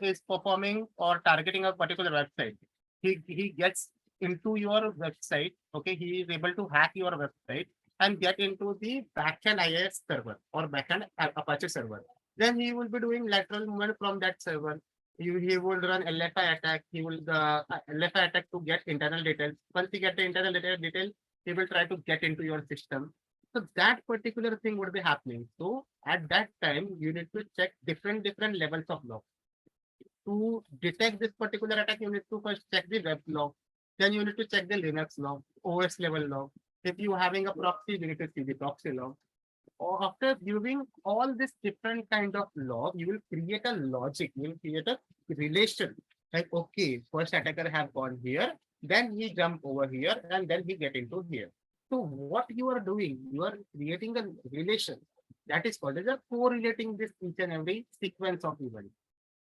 is performing or targeting a particular website, he gets into your website. Okay, he is able to hack your website and get into the backend IIS server or backend Apache server. Then he will be doing lateral movement from that server. He will run LFI attack. He will LFI attack to get internal details. Once he get the internal detail, he will try to get into your system. So that particular thing would be happening. So at that time, you need to check different levels of log. To detect this particular attack, you need to first check the web log. Then you need to check the Linux log, OS level log. If you are having a proxy, you need to see the proxy log. Or after viewing all this different kind of log, you will create a logic. You will create a relation. Like, okay, first attacker have gone here, then he jump over here, and then he get into here. So what you are doing, you are creating a relation. That is called as a correlating this each and every sequence of events.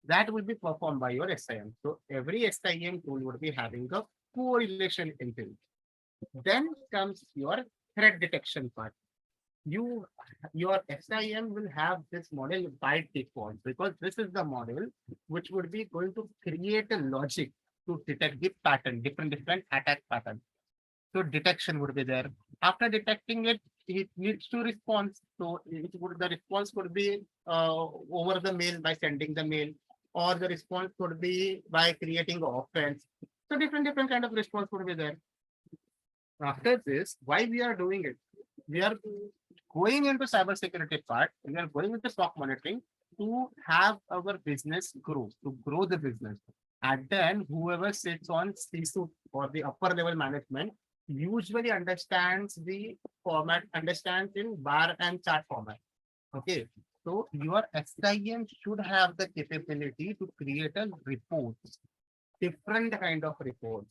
That will be performed by your SIM. So every SIM tool would be having a correlation inbuilt. Then comes your threat detection part. Your SIM will have this model by default because this is the model which would be going to create a logic to detect the pattern, different attack patterns. So detection would be there. After detecting it, it needs to respond. So the response would be over the mail by sending the mail, or the response would be by creating an offense. So different kind of response would be there. After this, why we are doing it? We are going into cybersecurity part. We are going into SOC monitoring to have our business grow, to grow the business. And then whoever sits on CISO or the upper level management usually understands the format, understands in bar and chart format. Okay. So your SIM should have the capability to create a report, different kind of reports.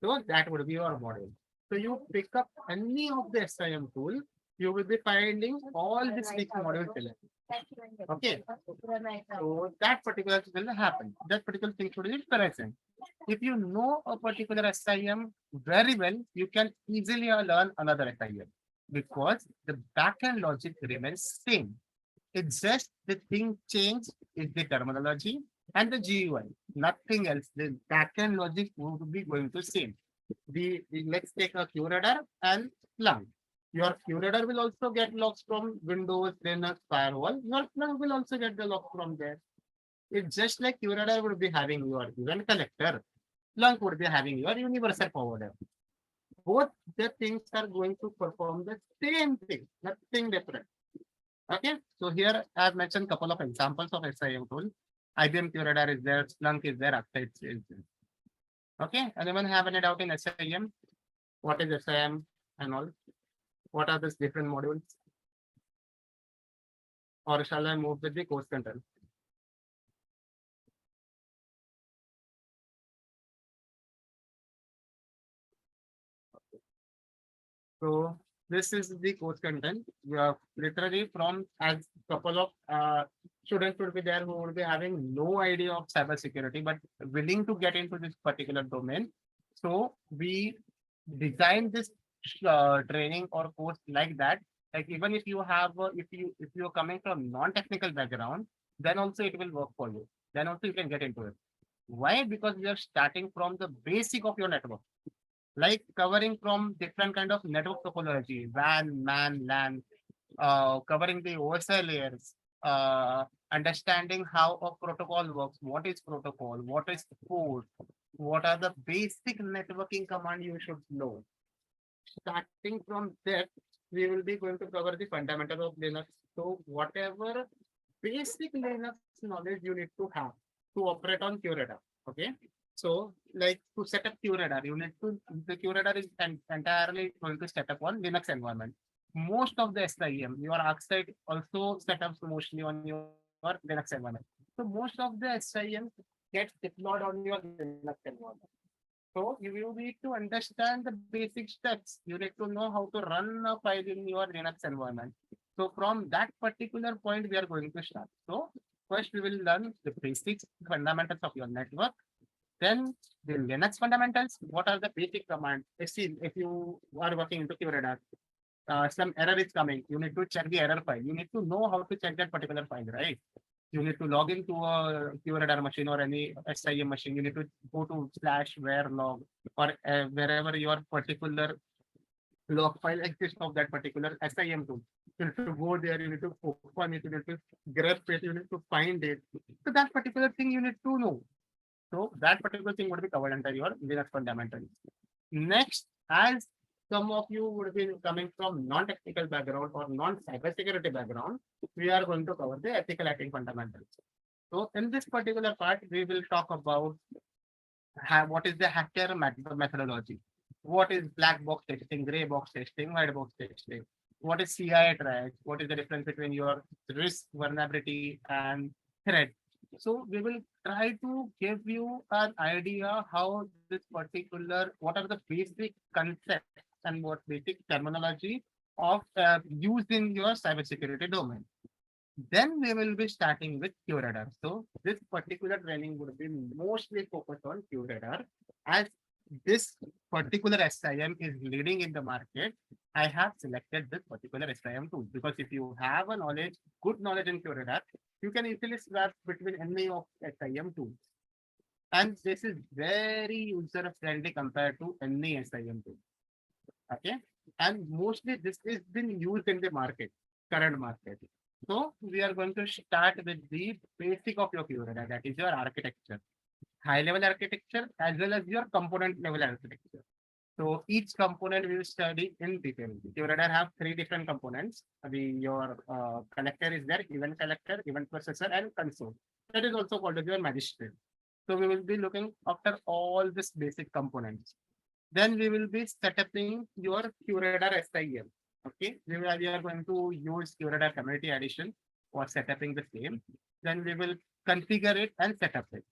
So that would be your model. So you pick up any of the SIM tool, you will be finding all the 6 modules in it. Okay. So that particular thing will happen. That particular thing should be present. If you know a particular SIM very well, you can easily learn another SIM because the backend logic remains same. It's just the thing changed is the terminology and the GUI. Nothing else. The backend logic would be going to same. Let's take a QRadar and Splunk. Your QRadar will also get logs from Windows, Linux, firewall. Your Splunk will also get the logs from there. It's just like QRadar would be having your event collector. Splunk would be having your universal forwarder. Both the things are going to perform the same thing, nothing different. Okay, so here I have mentioned a couple of examples of SIM tool. IBM QRadar is there, Splunk is there, Acta is there. Okay, anyone have any doubt in SIM? What is SIM and all? What are these different modules? Or shall I move with the course content? So this is the course content. We are literally from as couple of students would be there who would be having no idea of cybersecurity, but willing to get into this particular domain. So we designed this training or course like that. Like even if you have, if you are coming from non-technical background, then also it will work for you. Then also you can get into it. Why? Because we are starting from the basic of your network, like covering from different kind of network topology, WAN, MAN, LAN, covering the OSI layers, understanding how a protocol works, what is protocol, what is port, what are the basic networking command you should know. Starting from that, we will be going to cover the fundamentals of Linux. So whatever basic Linux knowledge you need to have to operate on QRadar. Okay. So like to set up QRadar, you need to, the QRadar is entirely going to set up on Linux environment. Most of the SIEM, your ArcSight also set up mostly on your Linux environment. So most of the SIEM gets deployed on your Linux environment. So you need to understand the basic steps. You need to know how to run a file in your Linux environment. So from that particular point, we are going to start. So first we will learn the basics, fundamentals of your network. Then the Linux fundamentals. What are the basic commands? If you are working into QRadar, some error is coming. You need to check the error file. You need to know how to check that particular file, right? You need to log into a QRadar machine or any SIM machine. You need to go to /var/log or wherever your particular log file exists of that particular SIM tool. You need to go there. You need to open it. You need to grab it. You need to find it. So that particular thing you need to know. So that particular thing would be covered under your Linux fundamentals. Next, as some of you would be coming from non-technical background or non-cybersecurity background, we are going to cover the ethical hacking fundamentals. So in this particular part, we will talk about what is the hacker methodology, what is black box testing, gray box testing, white box testing, what is CI track, what is the difference between your risk, vulnerability, and threat. So we will try to give you an idea how this particular, what are the basic concepts and what basic terminology of used in your cybersecurity domain. Then we will be starting with QRadar. So this particular training would be mostly focused on QRadar. As this particular SIM is leading in the market, I have selected this particular SIM tool because if you have a knowledge, good knowledge in QRadar, you can easily swap between any of SIM tools. And this is very user friendly compared to any SIM tool. Okay. And mostly this is been used in the market, current market. So we are going to start with the basic of your QRadar, that is your architecture, high level architecture, as well as your component level architecture. So each component we will study in detail. QRadar have 3 different components. Your connector is there, event collector, event processor, and console. That is also called as your magistrate. So we will be looking after all these basic components. Then we will be setting your QRadar SIM. Okay, we are going to use QRadar Community Edition for setting the same. Then we will configure it and set up it.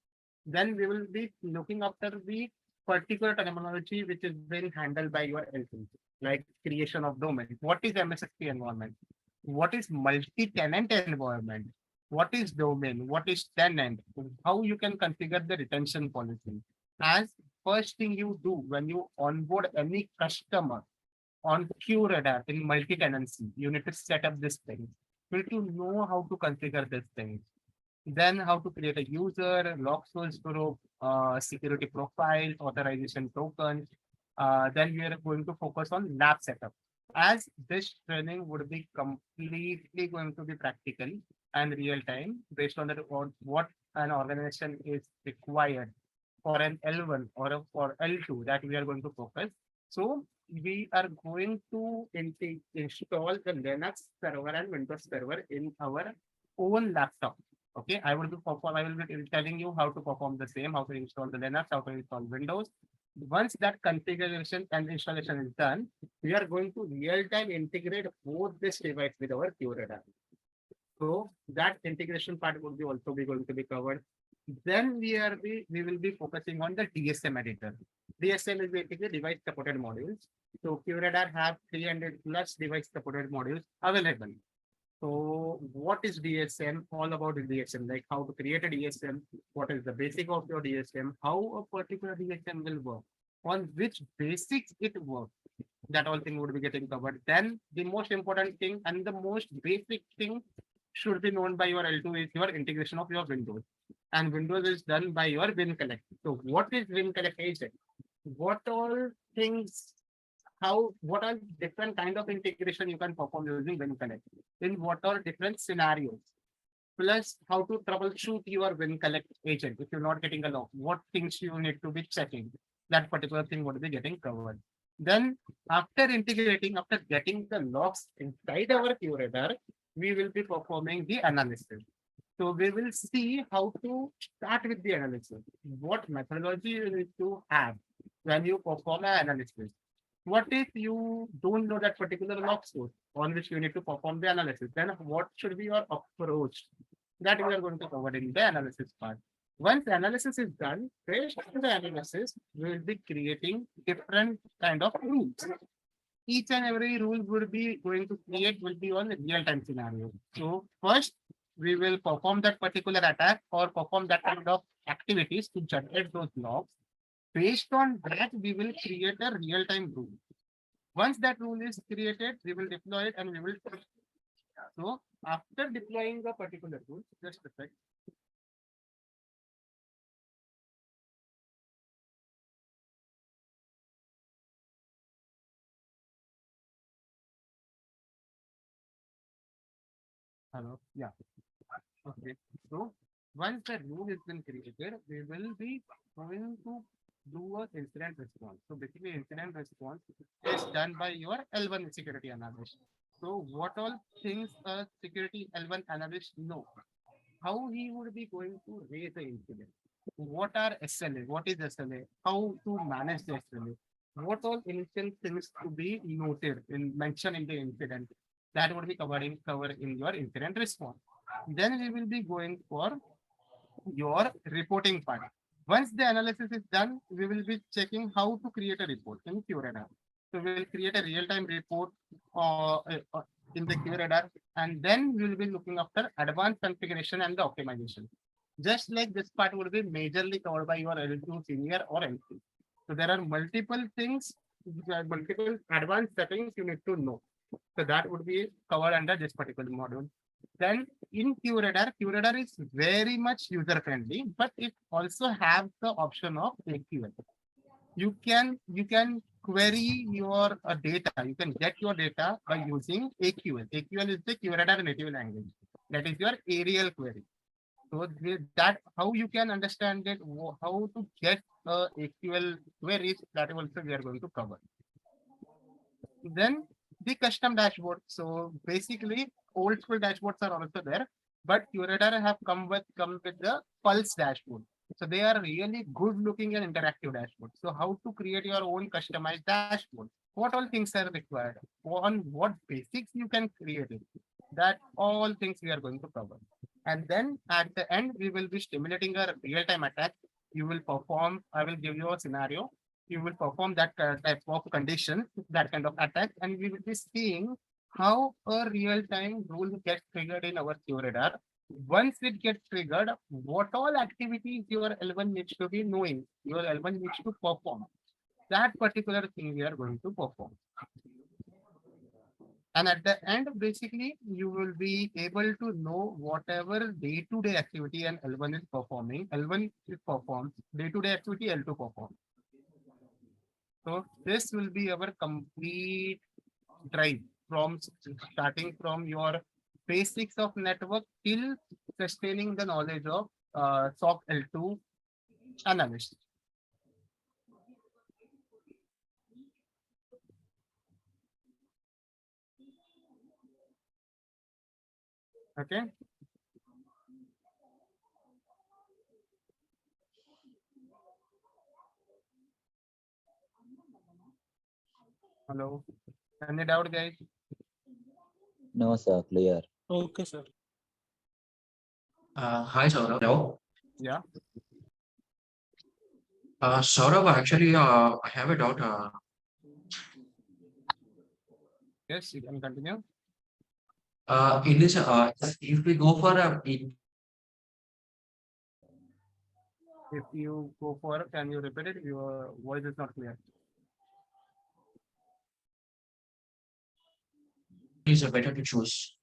Then we will be looking after the particular terminology which is being handled by your LT, like creation of domain. What is MSSP environment? What is multi-tenant environment? What is domain? What is tenant? How you can configure the retention policy. As first thing you do when you onboard any customer on QRadar in multi-tenancy, you need to set up this thing. You need to know how to configure this thing. Then how to create a user, log source group, security profile, authorization tokens. Then we are going to focus on lab setup. As this training would be completely going to be practical and real time based on what an organization is required for an L1 or for L2 that we are going to focus. So we are going to install the Linux server and Windows server in our own laptop. Okay, I will be telling you how to perform the same, how to install the Linux, how to install Windows. Once that configuration and installation is done, we are going to real-time integrate both this device with our QRadar. So that integration part would be also going to be covered. Then we will be focusing on the DSM editor. DSM is basically device supported modules. So QRadar have 300 plus device supported modules available. So what is DSM? All about DSM, like how to create a DSM, what is the basic of your DSM, how a particular DSM will work, on which basics it works. That all thing would be getting covered. Then the most important thing and the most basic thing should be known by your L2 is your integration of your Windows. And Windows is done by your WinConnect. So what is WinConnect agent? What all things, what are different kind of integration you can perform using WinConnect? In what are different scenarios? Plus how to troubleshoot your WinConnect agent if you're not getting along. What things you need to be checking? That particular thing would be getting covered. Then after integrating, after getting the logs inside our QRadar, we will be performing the analysis. So we will see how to start with the analysis. What methodology you need to have when you perform an analysis. What if you don't know that particular log source on which you need to perform the analysis? Then what should be your approach? That we are going to cover in the analysis part. Once the analysis is done, based on the analysis, we will be creating different kind of rules. Each and every rule would be going to create will be on real-time scenario. So first, we will perform that particular attack or perform that kind of activities to generate those logs. Based on that, we will create a real-time rule. Once that rule is created, we will deploy it and we will. So after deploying a particular rule, just a sec. Hello. Yeah. Okay. So once the rule has been created, we will be going to do an incident response. So basically, incident response is done by your L1 security analyst. So what all things a security L1 analyst know? How he would be going to raise the incident? What are SLA? What is SLA? How to manage the SLA? What all initial things to be noted in mentioned in the incident? That would be covered in your incident response. Then we will be going for your reporting part. Once the analysis is done, we will be checking how to create a report in QRadar. So we will create a real-time report in the QRadar, and then we will be looking after advanced configuration and the optimization. Just like this part would be majorly covered by your L2 senior or L3. So there are multiple things, multiple advanced settings you need to know. So that would be covered under this particular module. Then in QRadar is very much user friendly, but it also have the option of AQL. You can query your data. You can get your data by using AQL. AQL is the QRadar native language. That is your aerial query. So with that, how you can understand it, how to get AQL queries, that also we are going to cover. Then the custom dashboard. So basically, old school dashboards are also there, but QRadar have come with the Pulse dashboard. So they are really good looking and interactive dashboard. So how to create your own customized dashboard? What all things are required? On what basics you can create it? That all things we are going to cover. And then at the end, we will be stimulating a real-time attack. You will perform, I will give you a scenario. You will perform that type of condition, that kind of attack, and we will be seeing how a real-time rule gets triggered in our QRadar. Once it gets triggered, what all activities your L1 needs to be knowing, your L1 needs to perform. That particular thing we are going to perform. And at the end, basically, you will be able to know whatever day-to-day activity and L1 is performing. L1 is performed, day-to-day activity L2 performs. So this will be our complete drive from starting from your basics of network till sustaining the knowledge of SOC L2 analyst. Okay. Hello. Any doubt, guys? No, sir, clear. Okay, sir. Hi, Saurabh. Hello. Yeah. Saurabh, actually, I have a doubt. Yes, you can continue. In this, if we go for If you go for, can you repeat it? Your voice is not clear. is better to choose.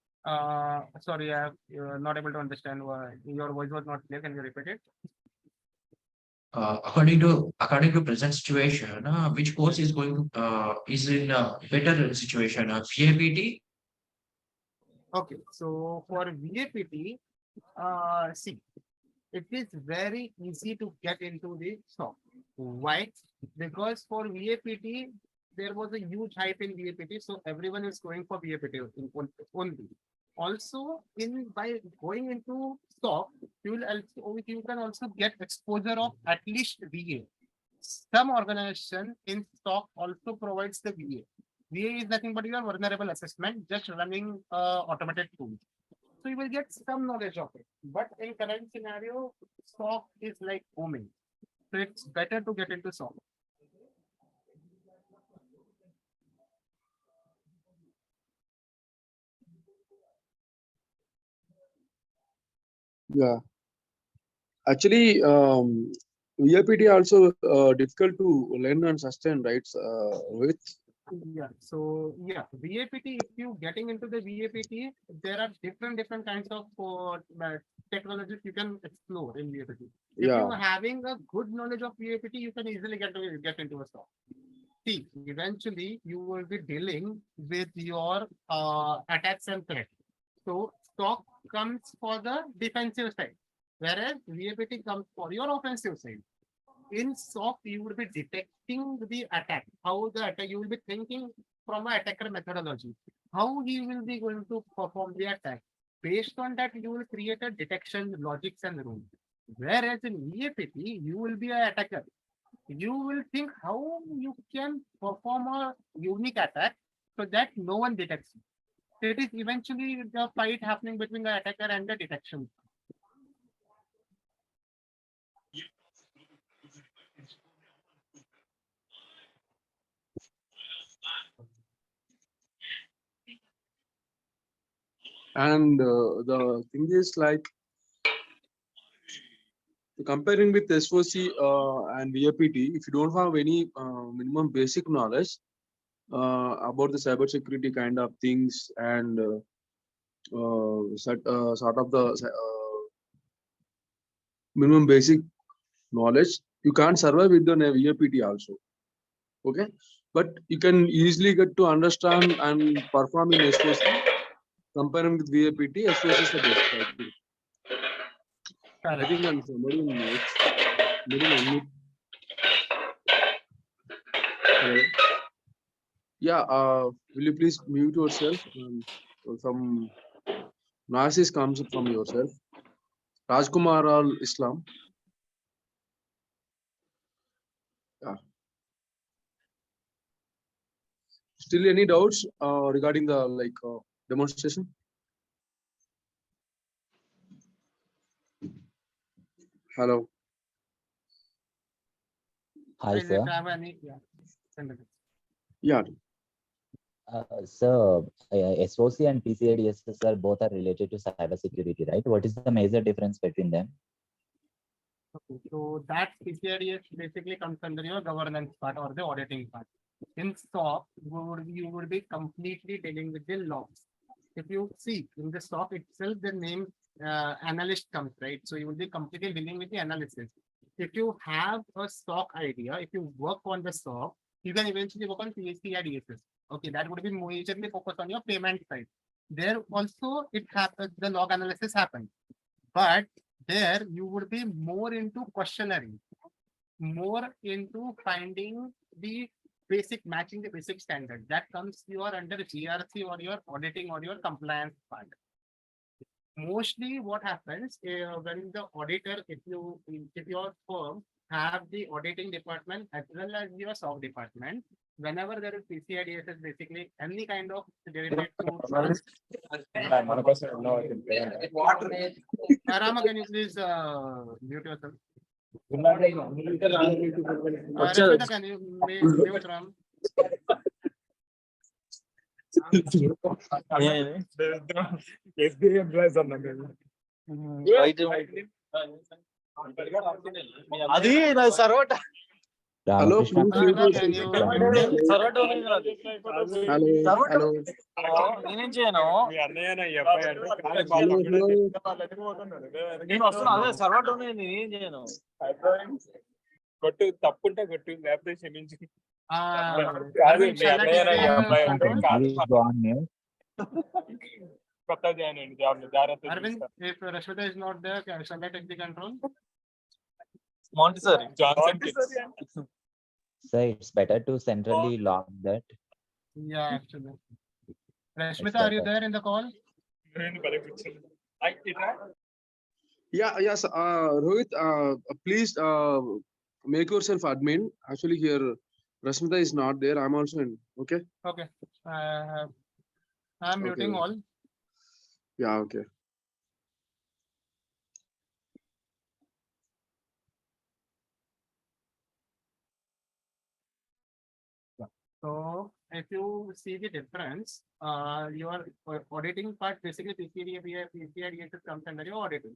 Sorry, you're not able to understand why your voice was not clear. Can you repeat it? According to present situation, which course is going to is in a better situation? VAPT. Okay, so for VAPT, see, it is very easy to get into the SOC. Why? Because for VAPT, there was a huge hype in VAPT, so everyone is going for VAPT only. Also, by going into SOC, you can also get exposure of at least VA. Some organization in SOC also provides the VA. VA is nothing but your vulnerable assessment, just running automated tools. So you will get some knowledge of it. But in current scenario, SOC is like booming. So it's better to get into SOC. Yeah. Actually, VAPT also difficult to learn and sustain, right? With Yeah. So yeah, VAPT. If you getting into the VAPT, there are different kinds of technologies you can explore in VAPT. If yeah, you having a good knowledge of VAPT, you can easily get into a SOC. See, eventually you will be dealing with your attacks and threats. So SOC comes for the defensive side, whereas VAPT comes for your offensive side. In SOC, you will be detecting the attack, how the attack, you will be thinking from an attacker methodology, how he will be going to perform the attack. Based on that, you will create a detection logics and rules. Whereas in VAPT, you will be an attacker. You will think how you can perform a unique attack so that no one detects you. So it is eventually the fight happening between the attacker and the detection. and the thing is like comparing with SOC and VAPT, if you don't have any minimum basic knowledge about the cybersecurity kind of things and sort of the minimum basic knowledge, you can't survive with the VAPT also. Okay, but you can easily get to understand and perform in SOC. Comparing with VAPT, SOC is the best. I think I'm somebody in notes. Hello. Yeah, will you please mute yourself? Some noises comes from yourself. Rajkumar Al Islam. Yeah. Still any doubts regarding the demonstration? Hello. Hi, sir. Yeah. So, SOC and PCIDS, sir, both are related to cybersecurity, right? What is the major difference between them? Okay, so that PCIDS basically comes under your governance part or the auditing part. In SOC, you would be completely dealing with the logs. If you see in the SOC itself, the name analyst comes, right? So you will be completely dealing with the analysis. If you have a SOC idea, if you work on the SOC, you can eventually work on PCIDS. Okay, that would be majorly focused on your payment side. There also it happens, the log analysis happens, but there you would be more into questionnaire, more into finding the basic, matching the basic standard. That comes your under GRC or your auditing or your compliance part. Mostly what happens when the auditor, if your firm have the auditing department as well as your SOC department, whenever there is PCIDS, is basically any kind of related to Rama, can you please mute yourself? Rashmita, can you mute Ram? అది నా సర్వట Hello. Ramakrishna. Can you సర్వట Hello. నేనేం చేయను నేను వస్తున్నా అదే సర్వట నేనేం చేయను కొట్టు తప్పుంటే కొట్టు లేకపోతే క్షమించు కొత్త జాయిన్ అయ్యండి జాబ్ జాగ్రత్త Arvind, if Rashmita is not there, shall I take the control? Montessori. Johnson kids. So it's better to centrally log that. Yeah, actually. It's Rashmita, are you better. there in the call? Yeah, yes, Rohit, please make yourself admin. Actually, here Rasmita is not there. I'm also in. Okay. Okay. I'm Okay. muting all. Yeah. Okay. So if you see the difference, your auditing part, basically PCI comes under your auditing.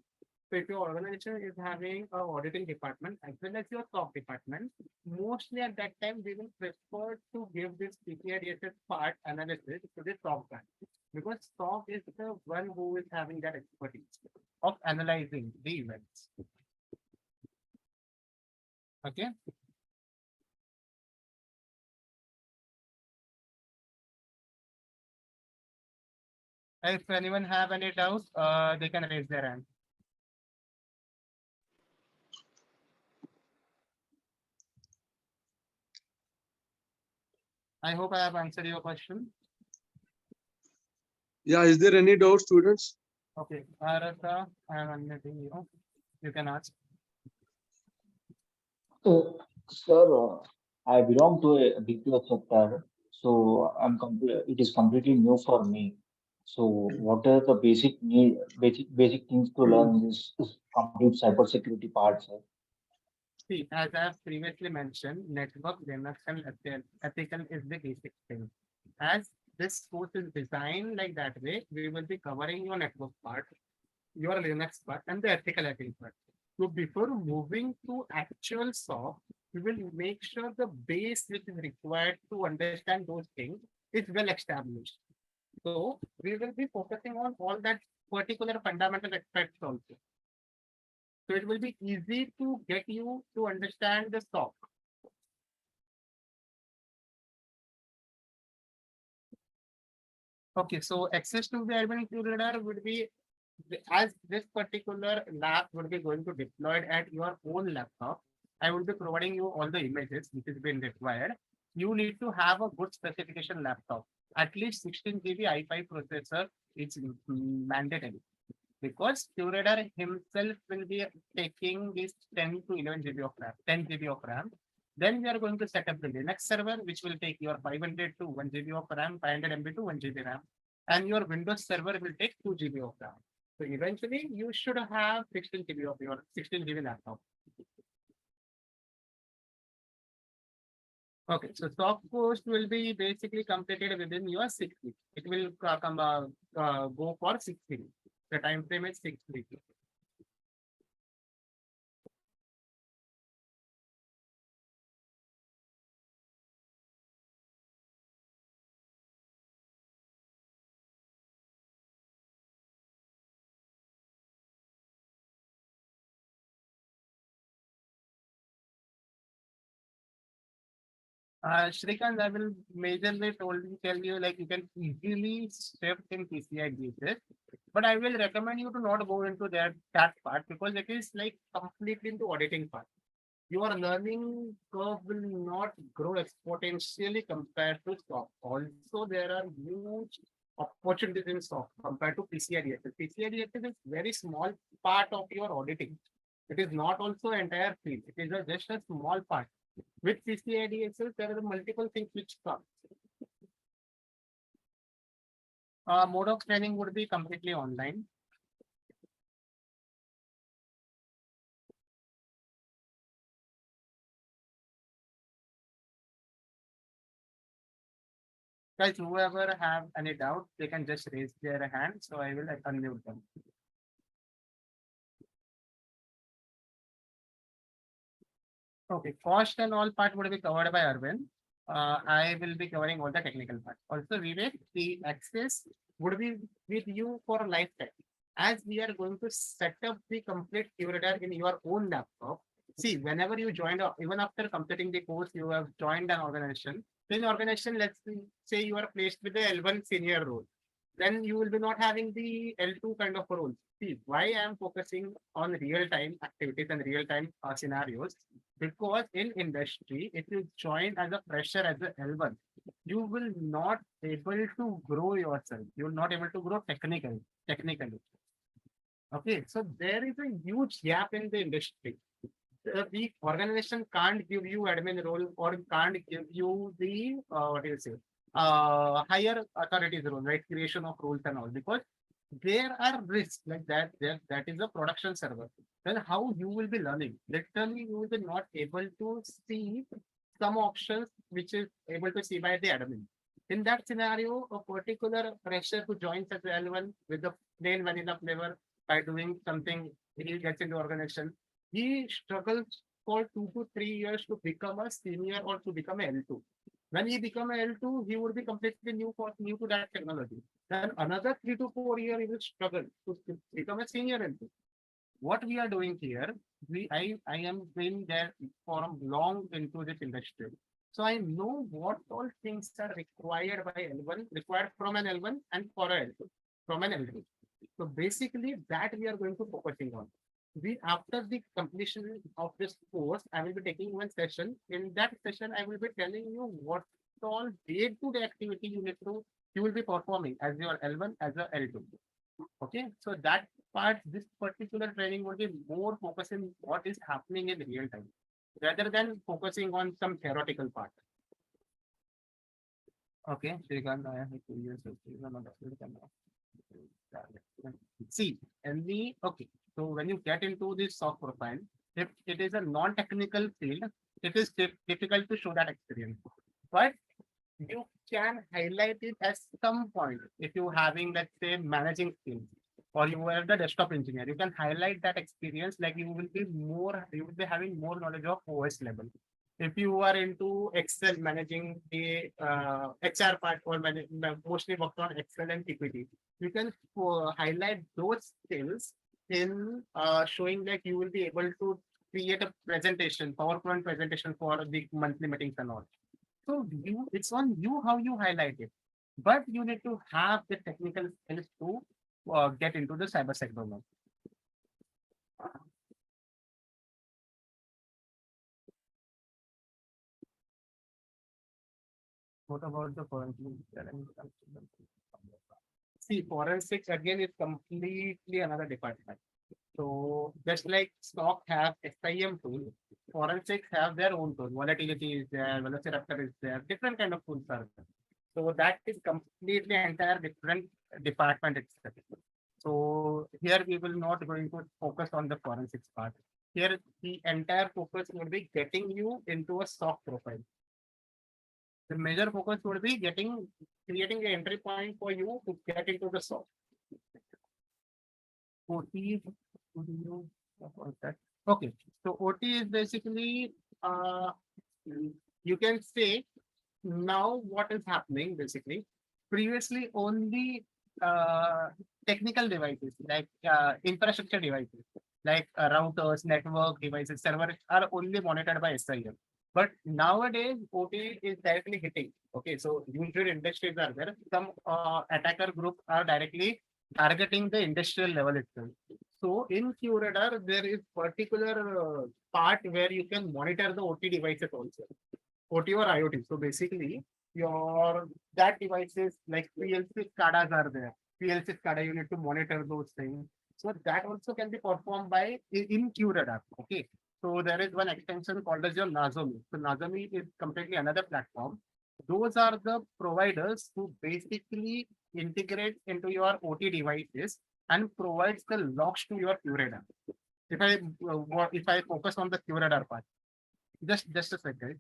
So if your organization is having a auditing department as well as your SOC department, mostly at that time we will prefer to give this PCI part analysis to the SOC guy, because SOC is the one who is having that expertise of analyzing the events. Okay. If anyone have any doubts, they can raise their hand. I hope I have answered your question. Yeah. Is there any doubt, students? Okay, Arasa, I am unmuting you. You can ask. So, sir, I belong to a BPO sector, so it is completely new for me. So, what are the basic things to learn in this complete cybersecurity part, sir? See, as I have previously mentioned, network Linux and ethical is the basic thing. As this course is designed like that way, we will be covering your network part, your Linux part, and the ethical hacking part. So before moving to actual SOC, we will make sure the base which is required to understand those things is well established. So we will be focusing on all that particular fundamental aspects also. So it will be easy to get you to understand the SOC. Okay, so access to the ibmqradar would be, as this particular lab would be going to deployed at your own laptop. I will be providing you all the images which is been required. You need to have a good specification laptop. At least 16 GB i5 processor is mandatory, because QRadar himself will be taking this 10 to 11 GB of RAM, 10 GB of RAM. Then we are going to set up the Linux server, which will take your 500 to 1 GB of RAM, 500 MB to 1 GB RAM, and your Windows server will take 2 GB of RAM. So eventually, you should have 16 GB of your 16 GB laptop. Okay, so SOC course will be basically completed within your 6 weeks. It will go for 6 weeks. The time frame is 6 weeks. Shrikant, I will majorly tell you, like, you can easily shift in PCI basis, but I will recommend you to not go into that part, because it is like completely into auditing part. Your learning curve will not grow exponentially compared to SOC. Also, there are huge opportunities in SOC compared to PCI DSS. PCI DSS is very small part of your auditing. It is not also entire field. It is just a small part. With PCI DSS, there are multiple things which come. Mode of training would be completely online. Guys, whoever have any doubt, they can just raise their hand, so I will unmute them. Okay, cost and all part would be covered by Arvind. I will be covering all the technical part. Also, Vivek, the access would be with you for a lifetime. As we are going to set up the complete QRadar in your own laptop. See, whenever you joined, even after completing the course, you have joined an organization. In organization, let's say you are placed with the L1 senior role. Then you will be not having the L2 kind of role. see why I am focusing on real-time activities and real-time scenarios, because in industry, if you join as a fresher as a L1, you will not able to grow yourself. You will not able to grow technically. Okay, so there is a huge gap in the industry. The organization can't give you admin role or can't give you the what do you say higher authorities role, right? Creation of rules and all, because there are risks like that. That is a production server. Then how you will be learning? Literally, you will be not able to see some options which is able to see by the admin. In that scenario, a particular fresher who joins as L1 with the plain vanilla flavor by doing something, he gets into organization. He struggles for 2 to 3 years to become a senior or to become a L2. When he become a L2, he would be completely new to that technology. Then another 3 to 4 years, he will struggle to become a senior L2. What we are doing here, I am been there for long into this industry. So I know what all things are required by L1, required from an L1 and for a L2, from an L2. So basically that we are going to focusing on. After the completion of this course, I will be taking one session. In that session, I will be telling you what all day-to-day activity you will be performing as your L1 as a L2. Okay, so that part, this particular training will be more focusing what is happening in real time, rather than focusing on some theoretical part. Okay, Shrikant, I have 2 years of see, okay. So when you get into this SOC profile, if it is a non-technical field, it is difficult to show that experience. But you can highlight it at some point. If you're having, let's say, managing skills, or you are the desktop engineer, you can highlight that experience, like you will be having more knowledge of OS level. If you are into Excel, managing the HR part, or mostly worked on Excel and PPT, you can highlight those skills in showing that you will be able to create a presentation, PowerPoint presentation for the monthly meetings and all. So it's on you how you highlight it, but you need to have the technical skills to get into the cybersec domain. What about the forensic? See, forensics again is completely another department. So just like SOC have SIEM tool, forensics have their own tool. Volatility is there, velociraptor is there, different kind of tools are there. So that is completely entire different department itself. So here we will not going to focus on the forensics part. Here the entire focus will be getting you into a SOC profile. The major focus would be creating an entry point for you to get into the SOC. OT, okay, so OT is basically you can say now what is happening basically. Previously only technical devices like infrastructure devices like routers, network devices, servers are only monitored by SIM. But nowadays, OT is directly hitting. Okay, so usual industries are there. Some attacker group are directly targeting the industrial level itself. So in QRadar, there is particular part where you can monitor the OT devices also, OT or IoT. So basically, that devices like PLC SCADAs are there. PLC SCADA, you need to monitor those things. So that also can be performed by in QRadar. Okay. So there is one extension called as your Nozomi. So Nozomi is completely another platform. Those are the providers who basically integrate into your OT devices and provides the logs to your QRadar. If I focus on the QRadar part, just a second.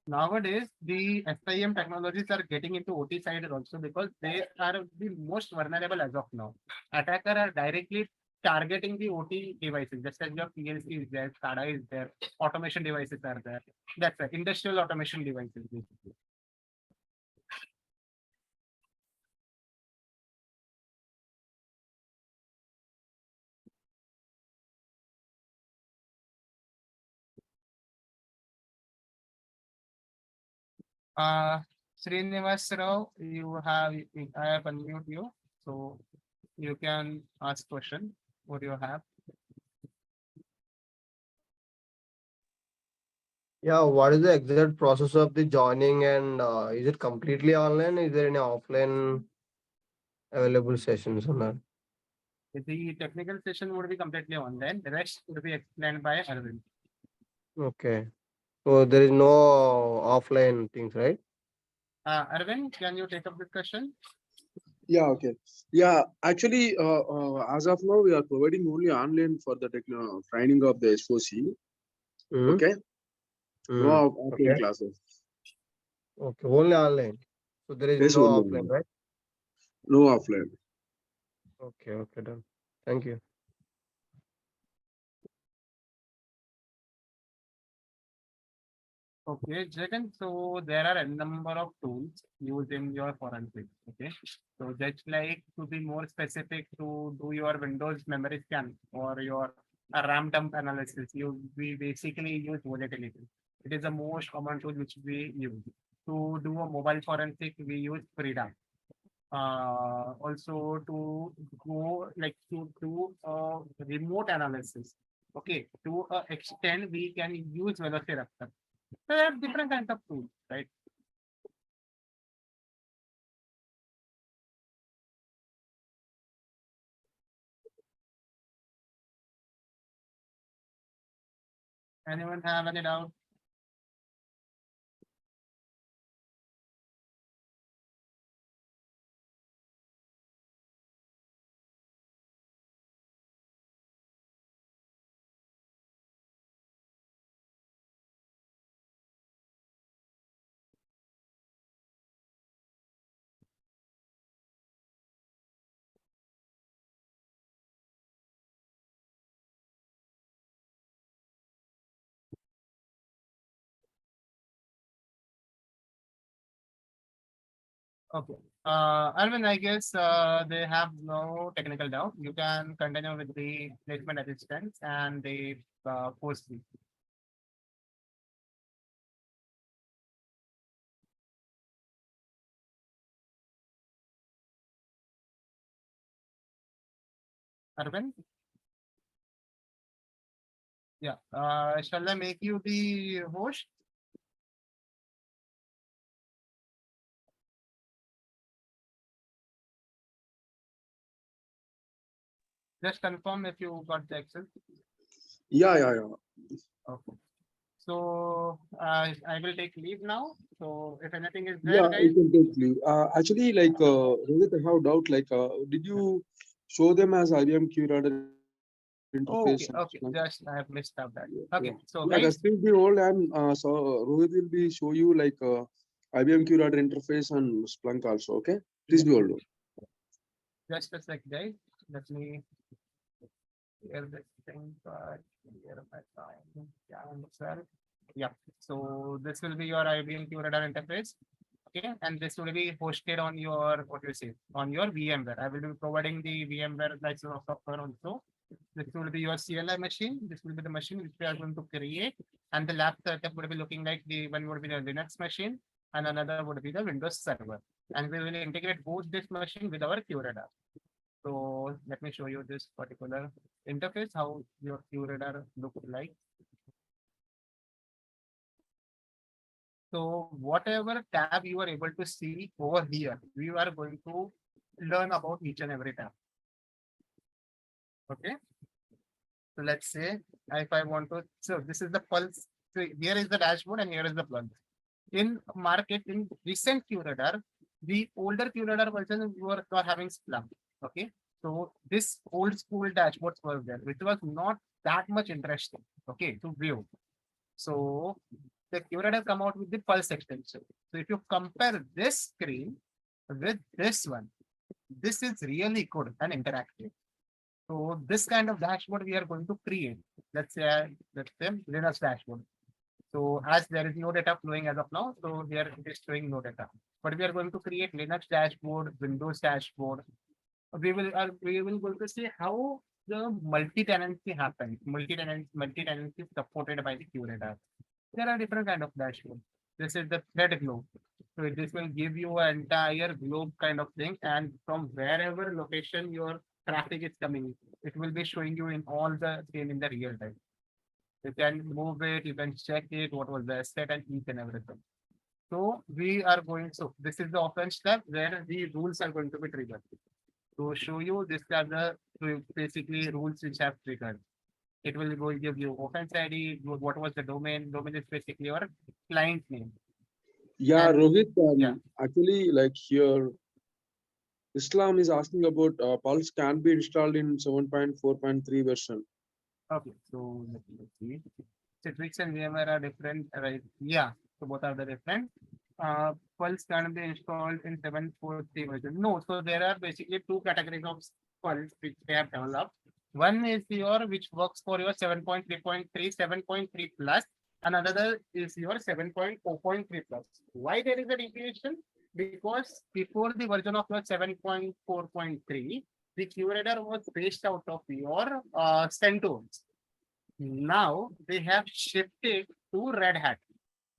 Nowadays, the SIM technologies are getting into OT side also because they are the most vulnerable as of now. Attackers are directly targeting the OT devices, just as your PLC is there, SCADA is there, automation devices are there. That's it, industrial automation devices basically. Srinivas Rao, I have unmute you, so you can ask question. What do you have? Yeah, what is the exact process of the joining and is it completely online? Is there any offline available sessions on that? The technical session would be completely online. The rest would be explained by Arvind. Okay. So there is no offline things, right? Arvind, can you take up this question? Yeah, okay. Yeah, actually, as of now, we are providing only online for the training of the SOC. Mhm. Okay. No offline Okay. classes. Okay. Only online. So there is Yes, no only offline, online. right? No offline. Okay. Okay. Done. Thank you. Okay, Jagan. So there are a number of tools used in your forensics. Okay. So just like to be more specific to do your Windows memory scan or your RAM dump analysis, we basically use volatility. It is the most common tool which we use. To do a mobile forensic, we use Prerequisites. Also to go like to do a remote analysis. Okay, to a extent we can use Velociraptor. So there are different kinds of tools, right? Anyone have any doubt? Okay. Arvind, I guess they have no technical doubt. You can continue with the placement assistance and the post. Arvind? Yeah. Shall I make you the host? Just confirm if you got the access. Yeah. Okay. So I will take leave now. So if anything is Yeah, there, guys. you can take leave. Actually, like, Rohit, I have doubt. Like, did you show them as ibmqradar interface? Okay. Just I have missed out that. Okay. Yeah. So Yeah, guys, that will be old, and so Rohit will be show you like ibmqradar interface and Splunk also. Okay, please be hold on. just a sec, guys. Let me clear this thing. Clear my time. Yeah. So this will be your IBM QRadar interface. Okay, and this will be hosted on your on your VMware. I will be providing the VMware license of software also. This will be your CLI machine. This will be the machine which we are going to create, and the lab setup would be looking like the one would be the Linux machine, and another would be the Windows server. And we will integrate both this machine with our QRadar. So let me show you this particular interface, how your QRadar looks like. So whatever tab you are able to see over here, we are going to learn about each and every tab. Okay. So let's say if I want to, so this is the pulse. So here is the dashboard and here is the pulse. In market, in recent QRadar, the older QRadar version were having Splunk. Okay. So this old school dashboards were there, which was not that much interesting. Okay, to view. So the QRadar has come out with the pulse extension. So if you compare this screen with this one, this is really good and interactive. So this kind of dashboard we are going to create. Let's say Linux dashboard. So as there is no data flowing as of now, so here it is showing no data. But we are going to create Linux dashboard, Windows dashboard. We will going to see how the multi-tenancy happens. Multi-tenancy is supported by the QRadar. There are different kind of dashboards. This is the threat globe. So this will give you an entire globe kind of thing, and from wherever location your traffic is coming, it will be showing you in all the same in the real time. You can move it, you can check it, what was the asset and each and everything. So we are going, so this is the offense step where the rules are going to be triggered. To show you, these are the basically rules which have triggered. It will go give you offense ID, what was the domain. Domain is basically your client name. Yeah, And- Rohit, yeah. actually, like here, Islam is asking about Pulse can be installed in 7.4.3 version. Okay, so let me see. Citrix and VMware are different, right? Yeah, so both are the different. Pulse can be installed in 7.4.3 version. No, so there are basically two categories of Pulse which they have developed. One is your which works for your 7.3.3, 7.3 plus. Another is your 7.4.3 plus. Why there is a deviation? Because before the version of your 7.4.3, the QRadar was based out of your CentOS. Now they have shifted to Red Hat.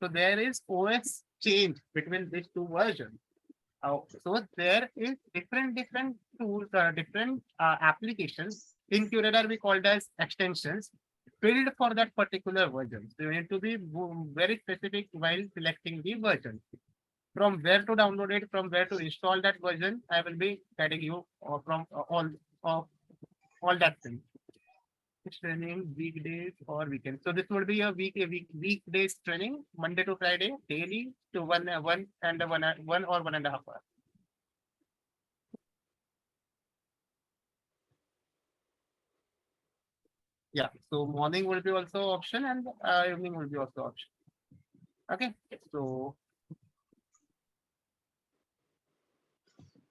So there is OS change between these two versions. So there is different tools, different applications in QRadar we called as extensions built for that particular version. So you need to be very specific while selecting the version. From where to download it, from where to install that version, I will be guiding you from all that thing. Training weekdays or weekends. So this would be a weekdays training, Monday to Friday, daily to one or 1.5 hours. Yeah, so morning will be also option and evening will be also option. Okay, so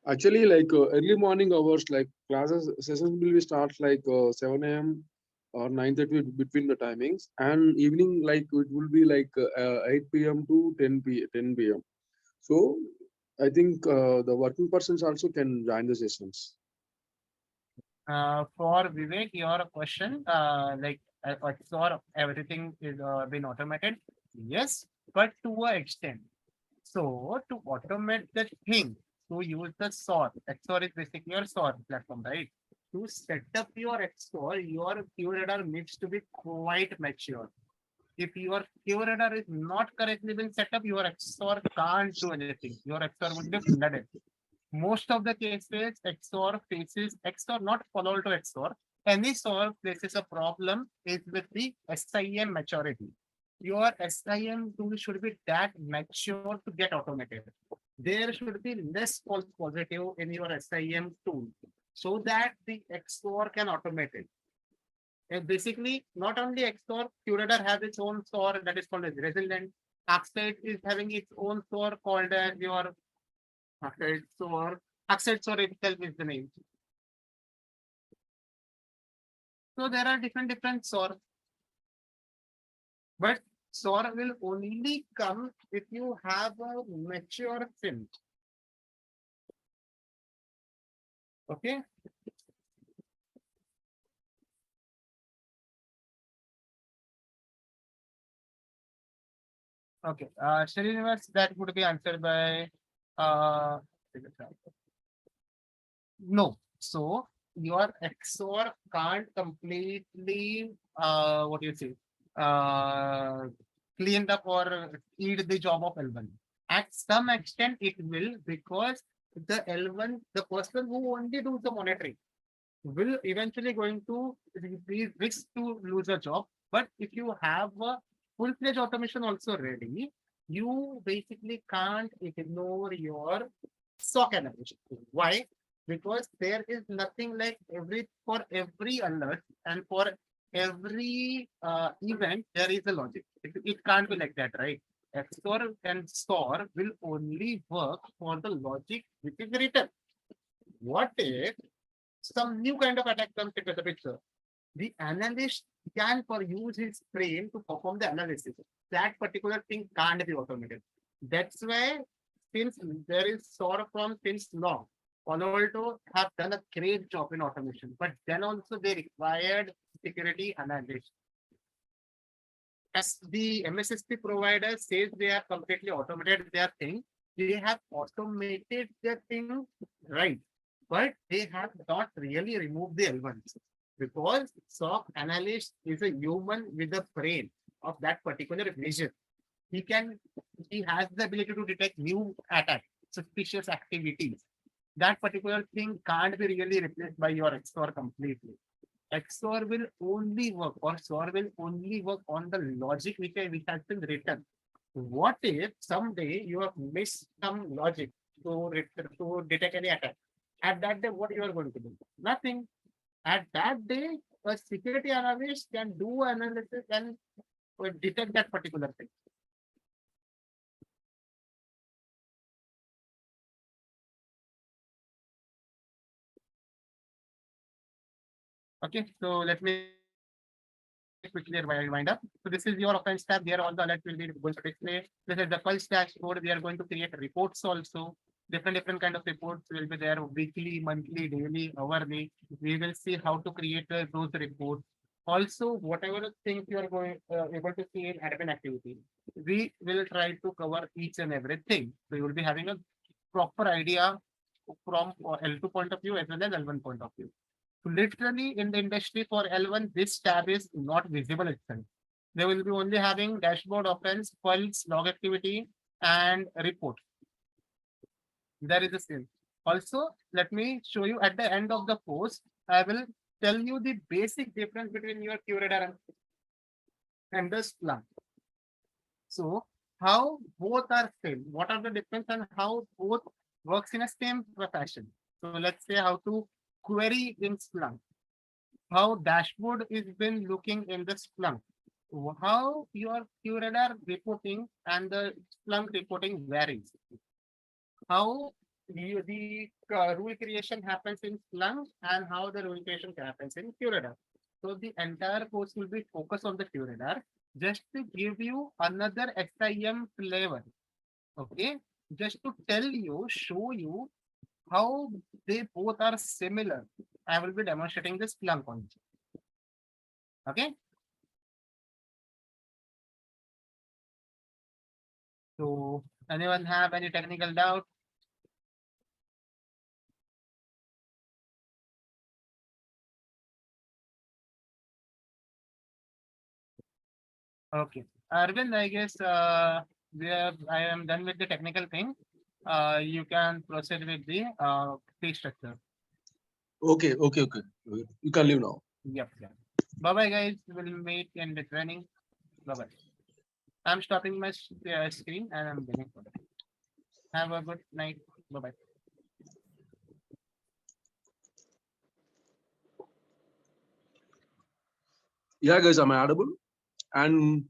Actually, like early morning hours, like classes sessions will be start like 7 a.m. or 9:30 between the timings, and evening like it will be like 8 p.m. to 10 p.m. So I think the working persons also can join the sessions. for Vivek, your question, like I saw everything is been automated. Yes, but to an extent. So to automate the thing, to use the SOR, XOR is basically your SOR platform, right? To set up your XOR, your QRadar needs to be quite mature. If your QRadar is not correctly been set up, your XOR can't do anything. Your XOR would be flooded. Most of the cases, XOR faces XOR, not follow to XOR. Any SOR faces a problem is with the SIEM maturity. Your SIEM tool should be that mature to get automated. There should be less false positive in your SIEM tool so that the XOR can automate it. And basically, not only XOR, QRadar has its own SOR that is called as resilient. ArcSight is having its own SOR called as your ArcSight SOR itself is the name. So there are different SOR. But SOR will only come if you have a mature SIM. Okay. Okay. Srinivas, that would be answered by no. So your XOR can't completely what do you say clean up or eat the job of L1. At some extent it will, because the L1, the person who only does the monitoring will eventually going to be risk to lose a job. But if you have a full-fledged automation also ready, you basically can't ignore your SOC analyst. Why? Because there is nothing like for every alert and for every event, there is a logic. It can't be like that, right? XOR and SOR will only work for the logic which is written. What if some new kind of attack comes into the picture? The analyst can use his brain to perform the analysis. That particular thing can't be automated. That's why, since there is SOR from since long, Palo Alto have done a great job in automation, but then also they required security analysts. as the MSSP provider says they have completely automated their thing, they have automated their thing right, but they have not really removed the elements because SOC analyst is a human with a brain of that particular vision. He has the ability to detect new attack, suspicious activities. That particular thing can't be really replaced by your XOR completely. XOR will only work, or SOR will only work on the logic which has been written. What if someday you have missed some logic to detect any attack? At that day, what you are going to do? Nothing. At that day, a security analyst can do analysis and detect that particular thing. Okay, so let me quickly wind up. So this is your offense tab. There all the alerts will be going to display. This is the pulse dashboard. We are going to create reports also. Different kind of reports will be there weekly, monthly, daily, hourly. We will see how to create those reports. Also, whatever things you are going able to see in admin activity, we will try to cover each and everything. So you will be having a proper idea from L2 point of view as well as L1 point of view. Literally in the industry for L1, this tab is not visible itself. They will be only having dashboard, offense, pulse, log activity, and report. There is a same. Also, let me show you at the end of the course, I will tell you the basic difference between your QRadar and the Splunk. So, how both are same? What are the difference and how both works in a same fashion? So, let's say how to query in Splunk, how dashboard is been looking in the Splunk, how your QRadar reporting and the Splunk reporting varies, how the rule creation happens in Splunk and how the rule creation happens in QRadar. So the entire course will be focused on the QRadar just to give you another SIEM flavor. Okay, just to tell you, show you how they both are similar. I will be demonstrating this Splunk on. Okay. So anyone have any technical doubt? Okay. Arvind, I guess I am done with the technical thing. You can proceed with the fee structure. Okay. You can leave now. Yep. Bye-bye, guys. We'll meet in the training. Bye-bye. I'm stopping my screen and I'm getting for it. Have a good night. Bye-bye. Yeah, guys, am I audible? And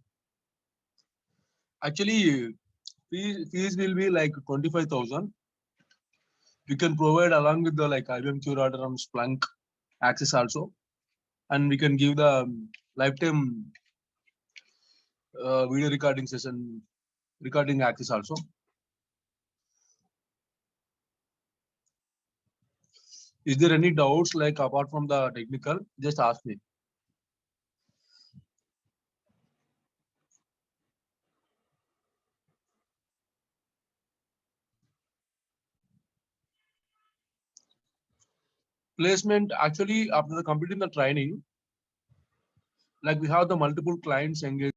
actually, fees will be like 25,000. We can provide along with the like ibmqradar and Splunk access also, and we can give the lifetime video recording session recording access also. Is there any doubts like apart from the technical? Just ask me. Placement actually after completing the training, like we have the multiple clients engaged.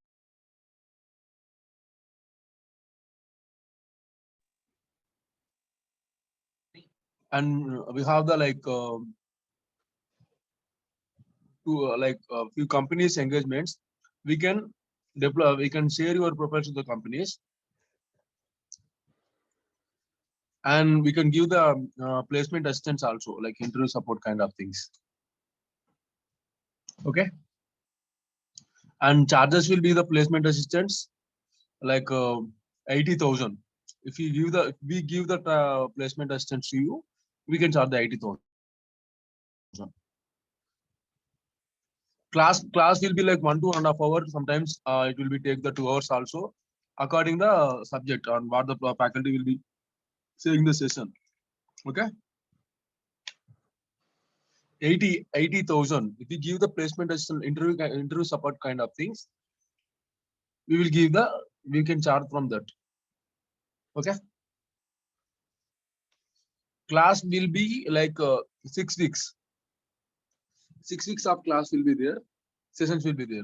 And we have the like few companies engagements. We can deploy, we can share your profiles to the companies, and we can give the placement assistance also, like interview support kind of things. Okay. And charges will be the placement assistance, like 80,000. If we give the placement assistance to you, we can charge the 80,000. Class will be like 1 to 1.5 hours. Sometimes it will be take the 2 hours also, according the subject on what the faculty will be saying the session. Okay. 80,000. If we give the placement assistance interview support kind of things, we can charge from that. Okay. Class will be like 6 weeks. 6 weeks of class will be there. Sessions will be there.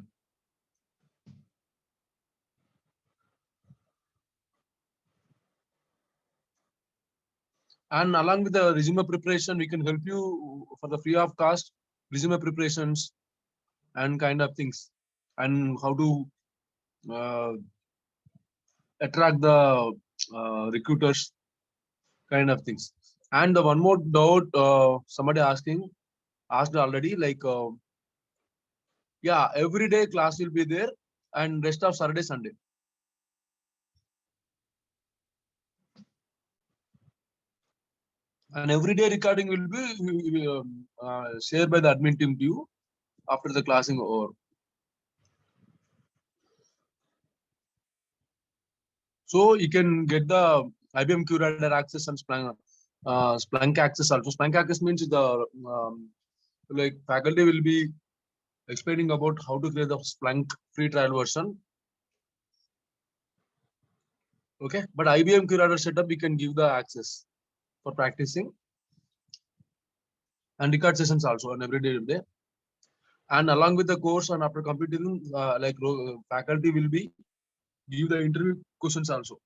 And along with the resume preparation, we can help you for the free of cost resume preparations and kind of things, and how to attract the recruiters, kind of things. And the one more doubt, somebody asked already, like, yeah, every day class will be there and rest of Saturday, Sunday. And every day recording will be shared by the admin team to you after the classing over. So you can get the ibmqradar access and Splunk access also. Splunk access means the like faculty will be explaining about how to create the Splunk free trial version. Okay, but ibmqradar setup we can give the access for practicing, and record sessions also on every day. And along with the course and after completing, faculty will be give the interview questions also.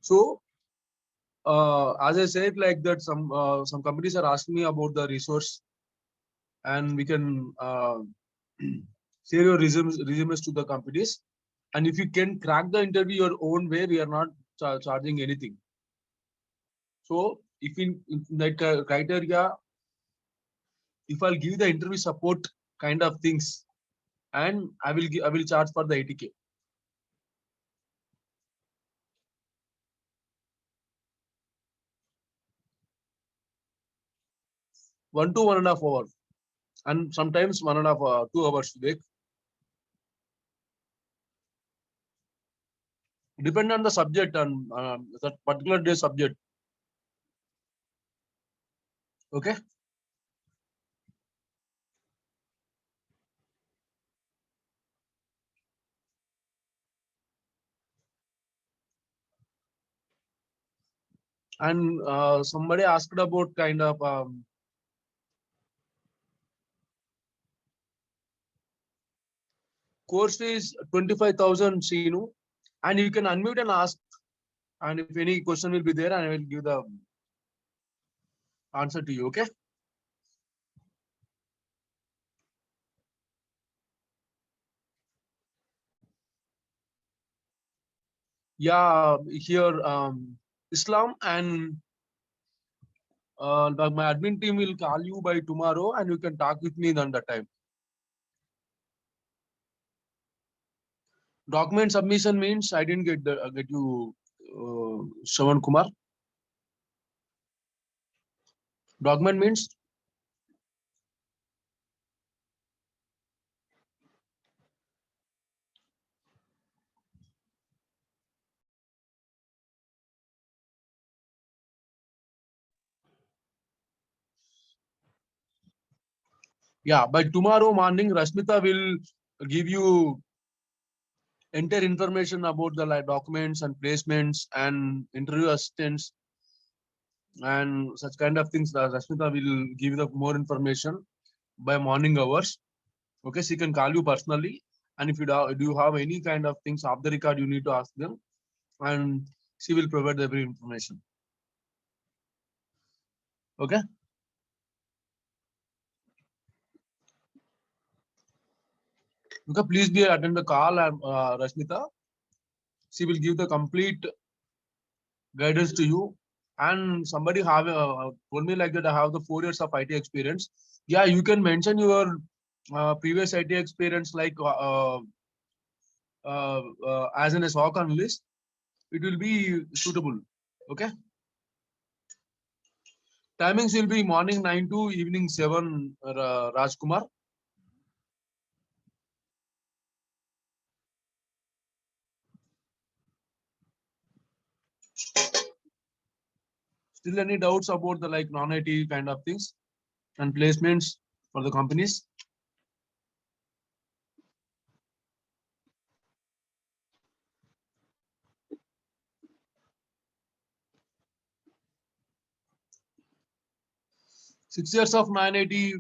So as I said, like that, some companies are asking me about the resource, and we can share your resumes to the companies. And if you can crack the interview your own way, we are not charging anything. So if in that criteria, if I'll give the interview support kind of things, and I will charge for the 80K. One to 1.5 hours, and sometimes 1.5 2 hours to take. Depend on the subject and that particular day subject. Okay. And somebody asked about kind of course is 25,000 Sinu, and you can unmute and ask, and if any question will be there, and I will give the answer to you. Okay. Yeah, here Islam and my admin team will call you by tomorrow, and you can talk with me on that time. Document submission means I didn't get you, Shravan Kumar. Document means yeah. By tomorrow morning, Rashmita will give you entire information about the documents and placements and interview assistants and such kind of things. Rashmita will give you the more information by morning hours. Okay, she can call you personally, and if you do have any kind of things off the record, you need to ask them, and she will provide every information. Okay. Okay, please be attend the call, and Rashmita, she will give the complete guidance to you. And somebody have told me like that I have the 4 years of IT experience. Yeah, you can mention your previous IT experience, like as an SOC analyst. It will be suitable. Okay. Timings will be morning 9 to evening 7. Rajkumar. Still any doubts about the like non-IT kind of things and placements for the companies? 6 years of 980,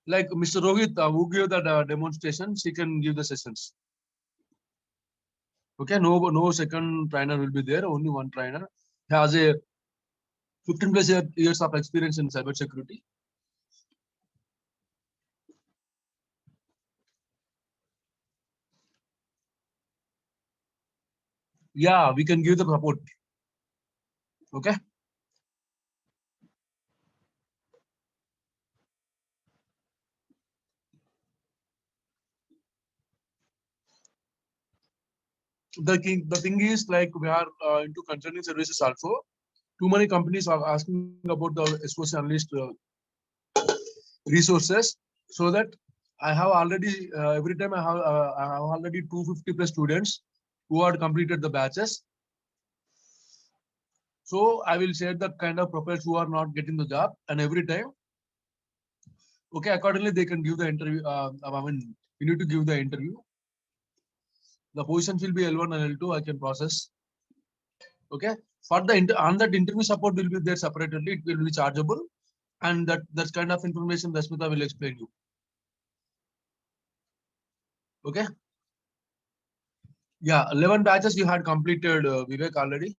like Mr. Rohit, who gave the demonstration, she can give the sessions. Okay, no second trainer will be there, only one trainer. He has a 15 plus years of experience in cybersecurity. Yeah, we can give the support. Okay. The thing is, like, we are into consulting services also. Too many companies are asking about the SOC analyst resources, so that I have already every time I have already 250 plus students who have completed the batches. So I will share that kind of profiles who are not getting the job, and every time, okay, accordingly they can give the interview. I mean, you need to give the interview. The positions will be L1 and L2. I can process. Okay, for the on that interview support will be there separately. It will be chargeable, and that kind of information Dasmita will explain you. Okay. Yeah, 11 batches you had completed, Vivek, already.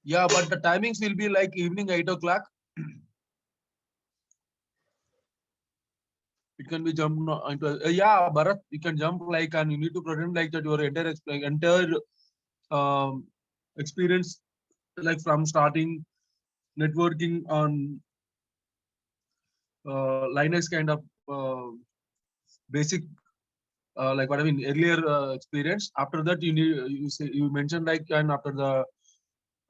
Yeah, but the timings will be like evening 8 o'clock. It can be jumped into yeah, Bharat, you can jump like, and you need to pretend like that your entire experience, like from starting networking on Linux kind of basic, like what I mean, earlier experience. After that, you mentioned like, and after the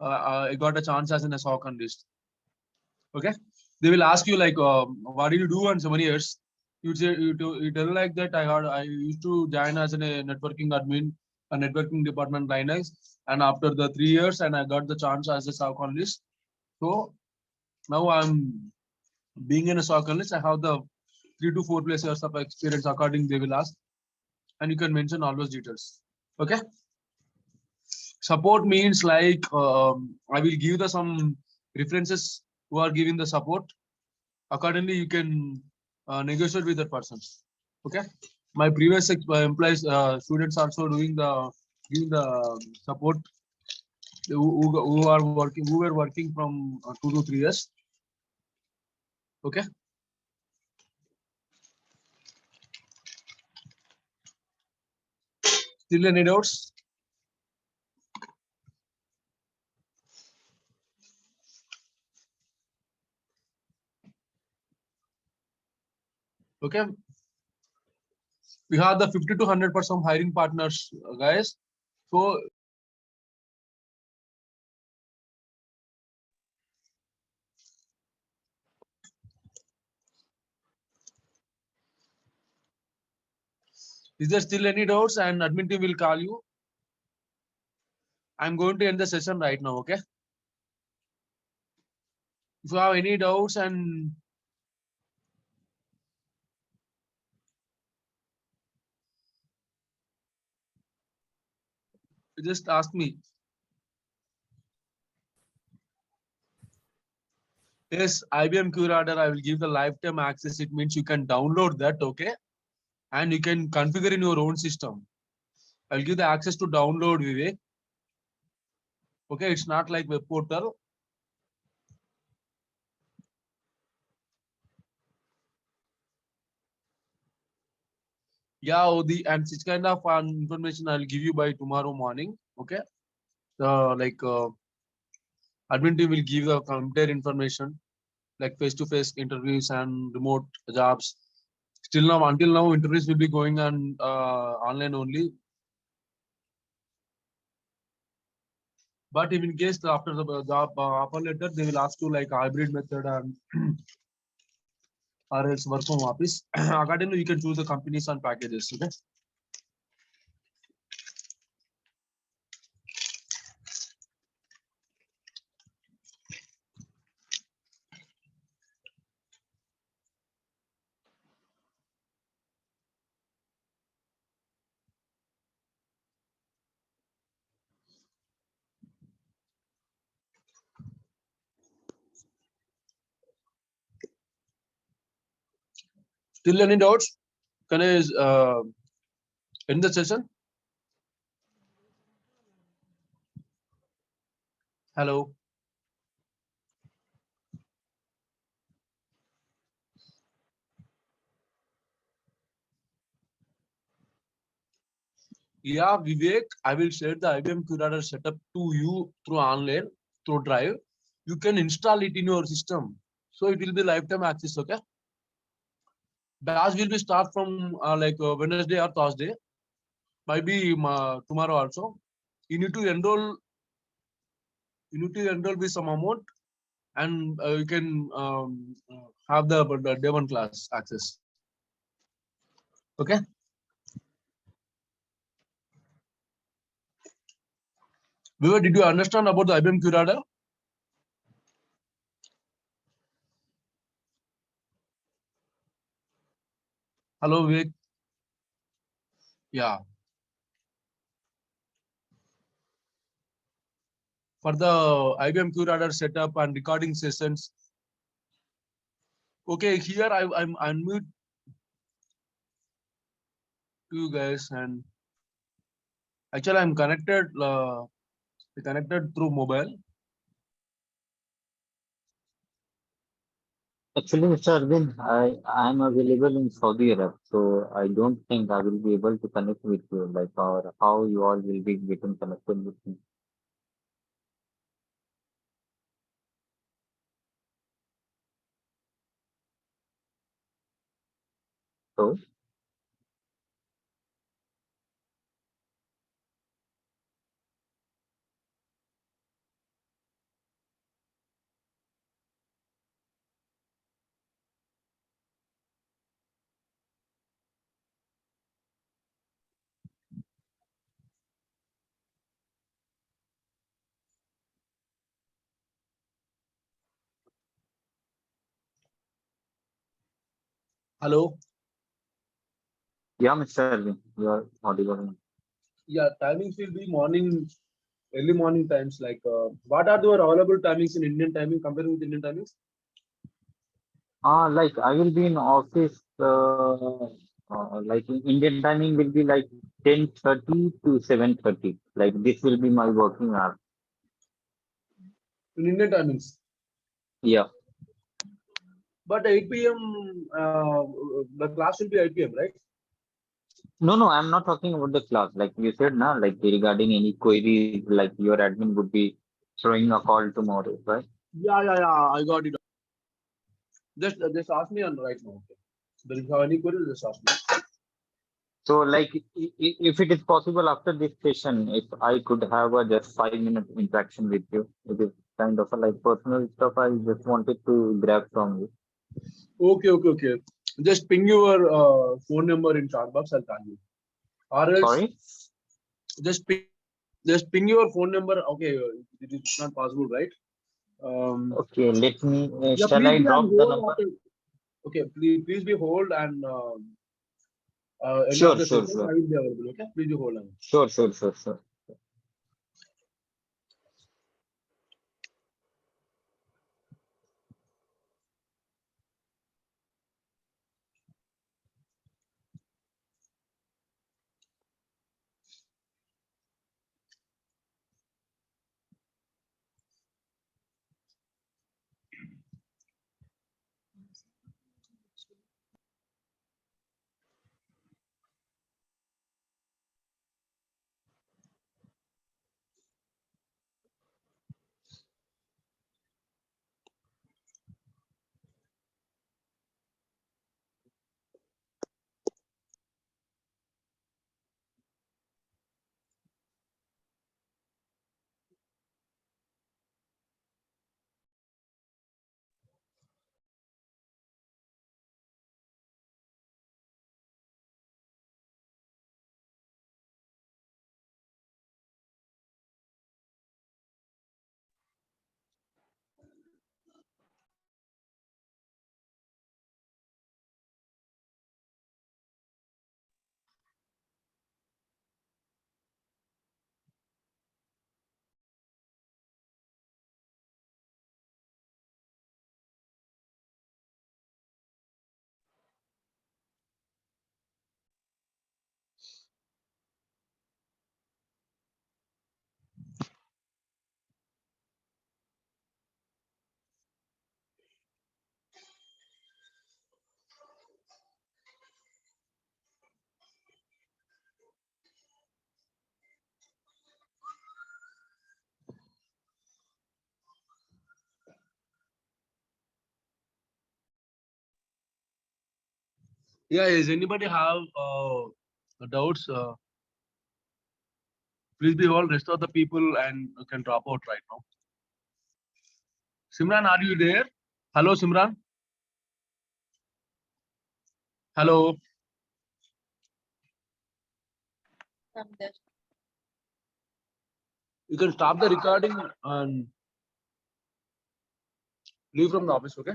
I got a chance as in a SOC analyst. Okay, they will ask you like, what did you do in so many years? You say you tell like that I used to join as a networking admin, a networking department Linux, and after the 3 years, and I got the chance as a SOC analyst. So now I'm being in a SOC analyst. I have the 3 to 4 plus years of experience. According they will ask, and you can mention all those details. Okay. Support means like, I will give the some references who are giving the support. Accordingly, you can negotiate with that person. Okay. My previous employees, students also giving the support who were working from 2 to 3 years. Okay. Still any doubts? Okay. We have the 50 to 100% hiring partners, guys. So is there still any doubts? And admin team will call you. I'm going to end the session right now. Okay. If you have any doubts, and just ask me. Yes, ibmqradar, I will give the lifetime access. It means you can download that, okay, and you can configure in your own system. I'll give the access to download, Vivek. Okay, it's not like web portal. Yeah, and such kind of information I'll give you by tomorrow morning. Okay, like admin team will give the entire information, like face-to-face interviews and remote jobs. Still now, until now, interviews will be going on online only. But if in case after the job offer letter, they will ask you like hybrid method and or else work from office. Accordingly, you can choose the companies and packages. Okay. Still any doubts? Can I end the session? Hello. Yeah, Vivek, I will share the IBM QRadar setup to you through online, through Drive. You can install it in your system. So it will be lifetime access, okay? Batch will be start from Wednesday or Thursday, maybe tomorrow also. You need to enroll. You need to enroll with some amount, and you can have the day one class access. Okay. Vivek, did you understand about the IBM QRadar? Hello, Vivek. Yeah. For the IBM QRadar setup and recording sessions. Okay, here I'm unmute to you guys, and actually I'm connected through mobile. Actually, Mr. Arvind, I'm available in Saudi Arab, so I don't think I will be able to connect with you, like, or how you all will be getting connected with me. So, Hello. yeah, Mr. Arvind, you are audible. Yeah, timings will be morning, early morning times. Like, what are the available timings in Indian timing compared with Indian timings? Like I will be in office, like in Indian timing will be like 10:30 to 7:30. Like this will be my working hour. In Indian timings. Yeah. But 8 p.m. The class will be 8 p.m. right? No, I'm not talking about the class. Like you said, now, like regarding any queries, like your admin would be throwing a call tomorrow, right? Yeah. I got it. Just ask me on right now. Okay. There is any query, just ask me. So, like, if it is possible after this session, if I could have a just 5 minute interaction with you, it is kind of a, like personal stuff. I just wanted to grab from you. Okay. Just ping your phone number in chat box. I'll tell you. Or else, Sorry. just ping your phone number. Okay, it is not possible, right? Okay, let me. Yeah, Shall please I be on drop the hold. number? Okay, please be hold, and end of Sure, the sure, session I sure, will be available. Okay, please be hold on. sure. Yeah, is anybody have doubts? Please be all rest of the people and can drop out right now. Simran, are you there? Hello, Simran. Hello. You can stop the recording and leave from the office, okay?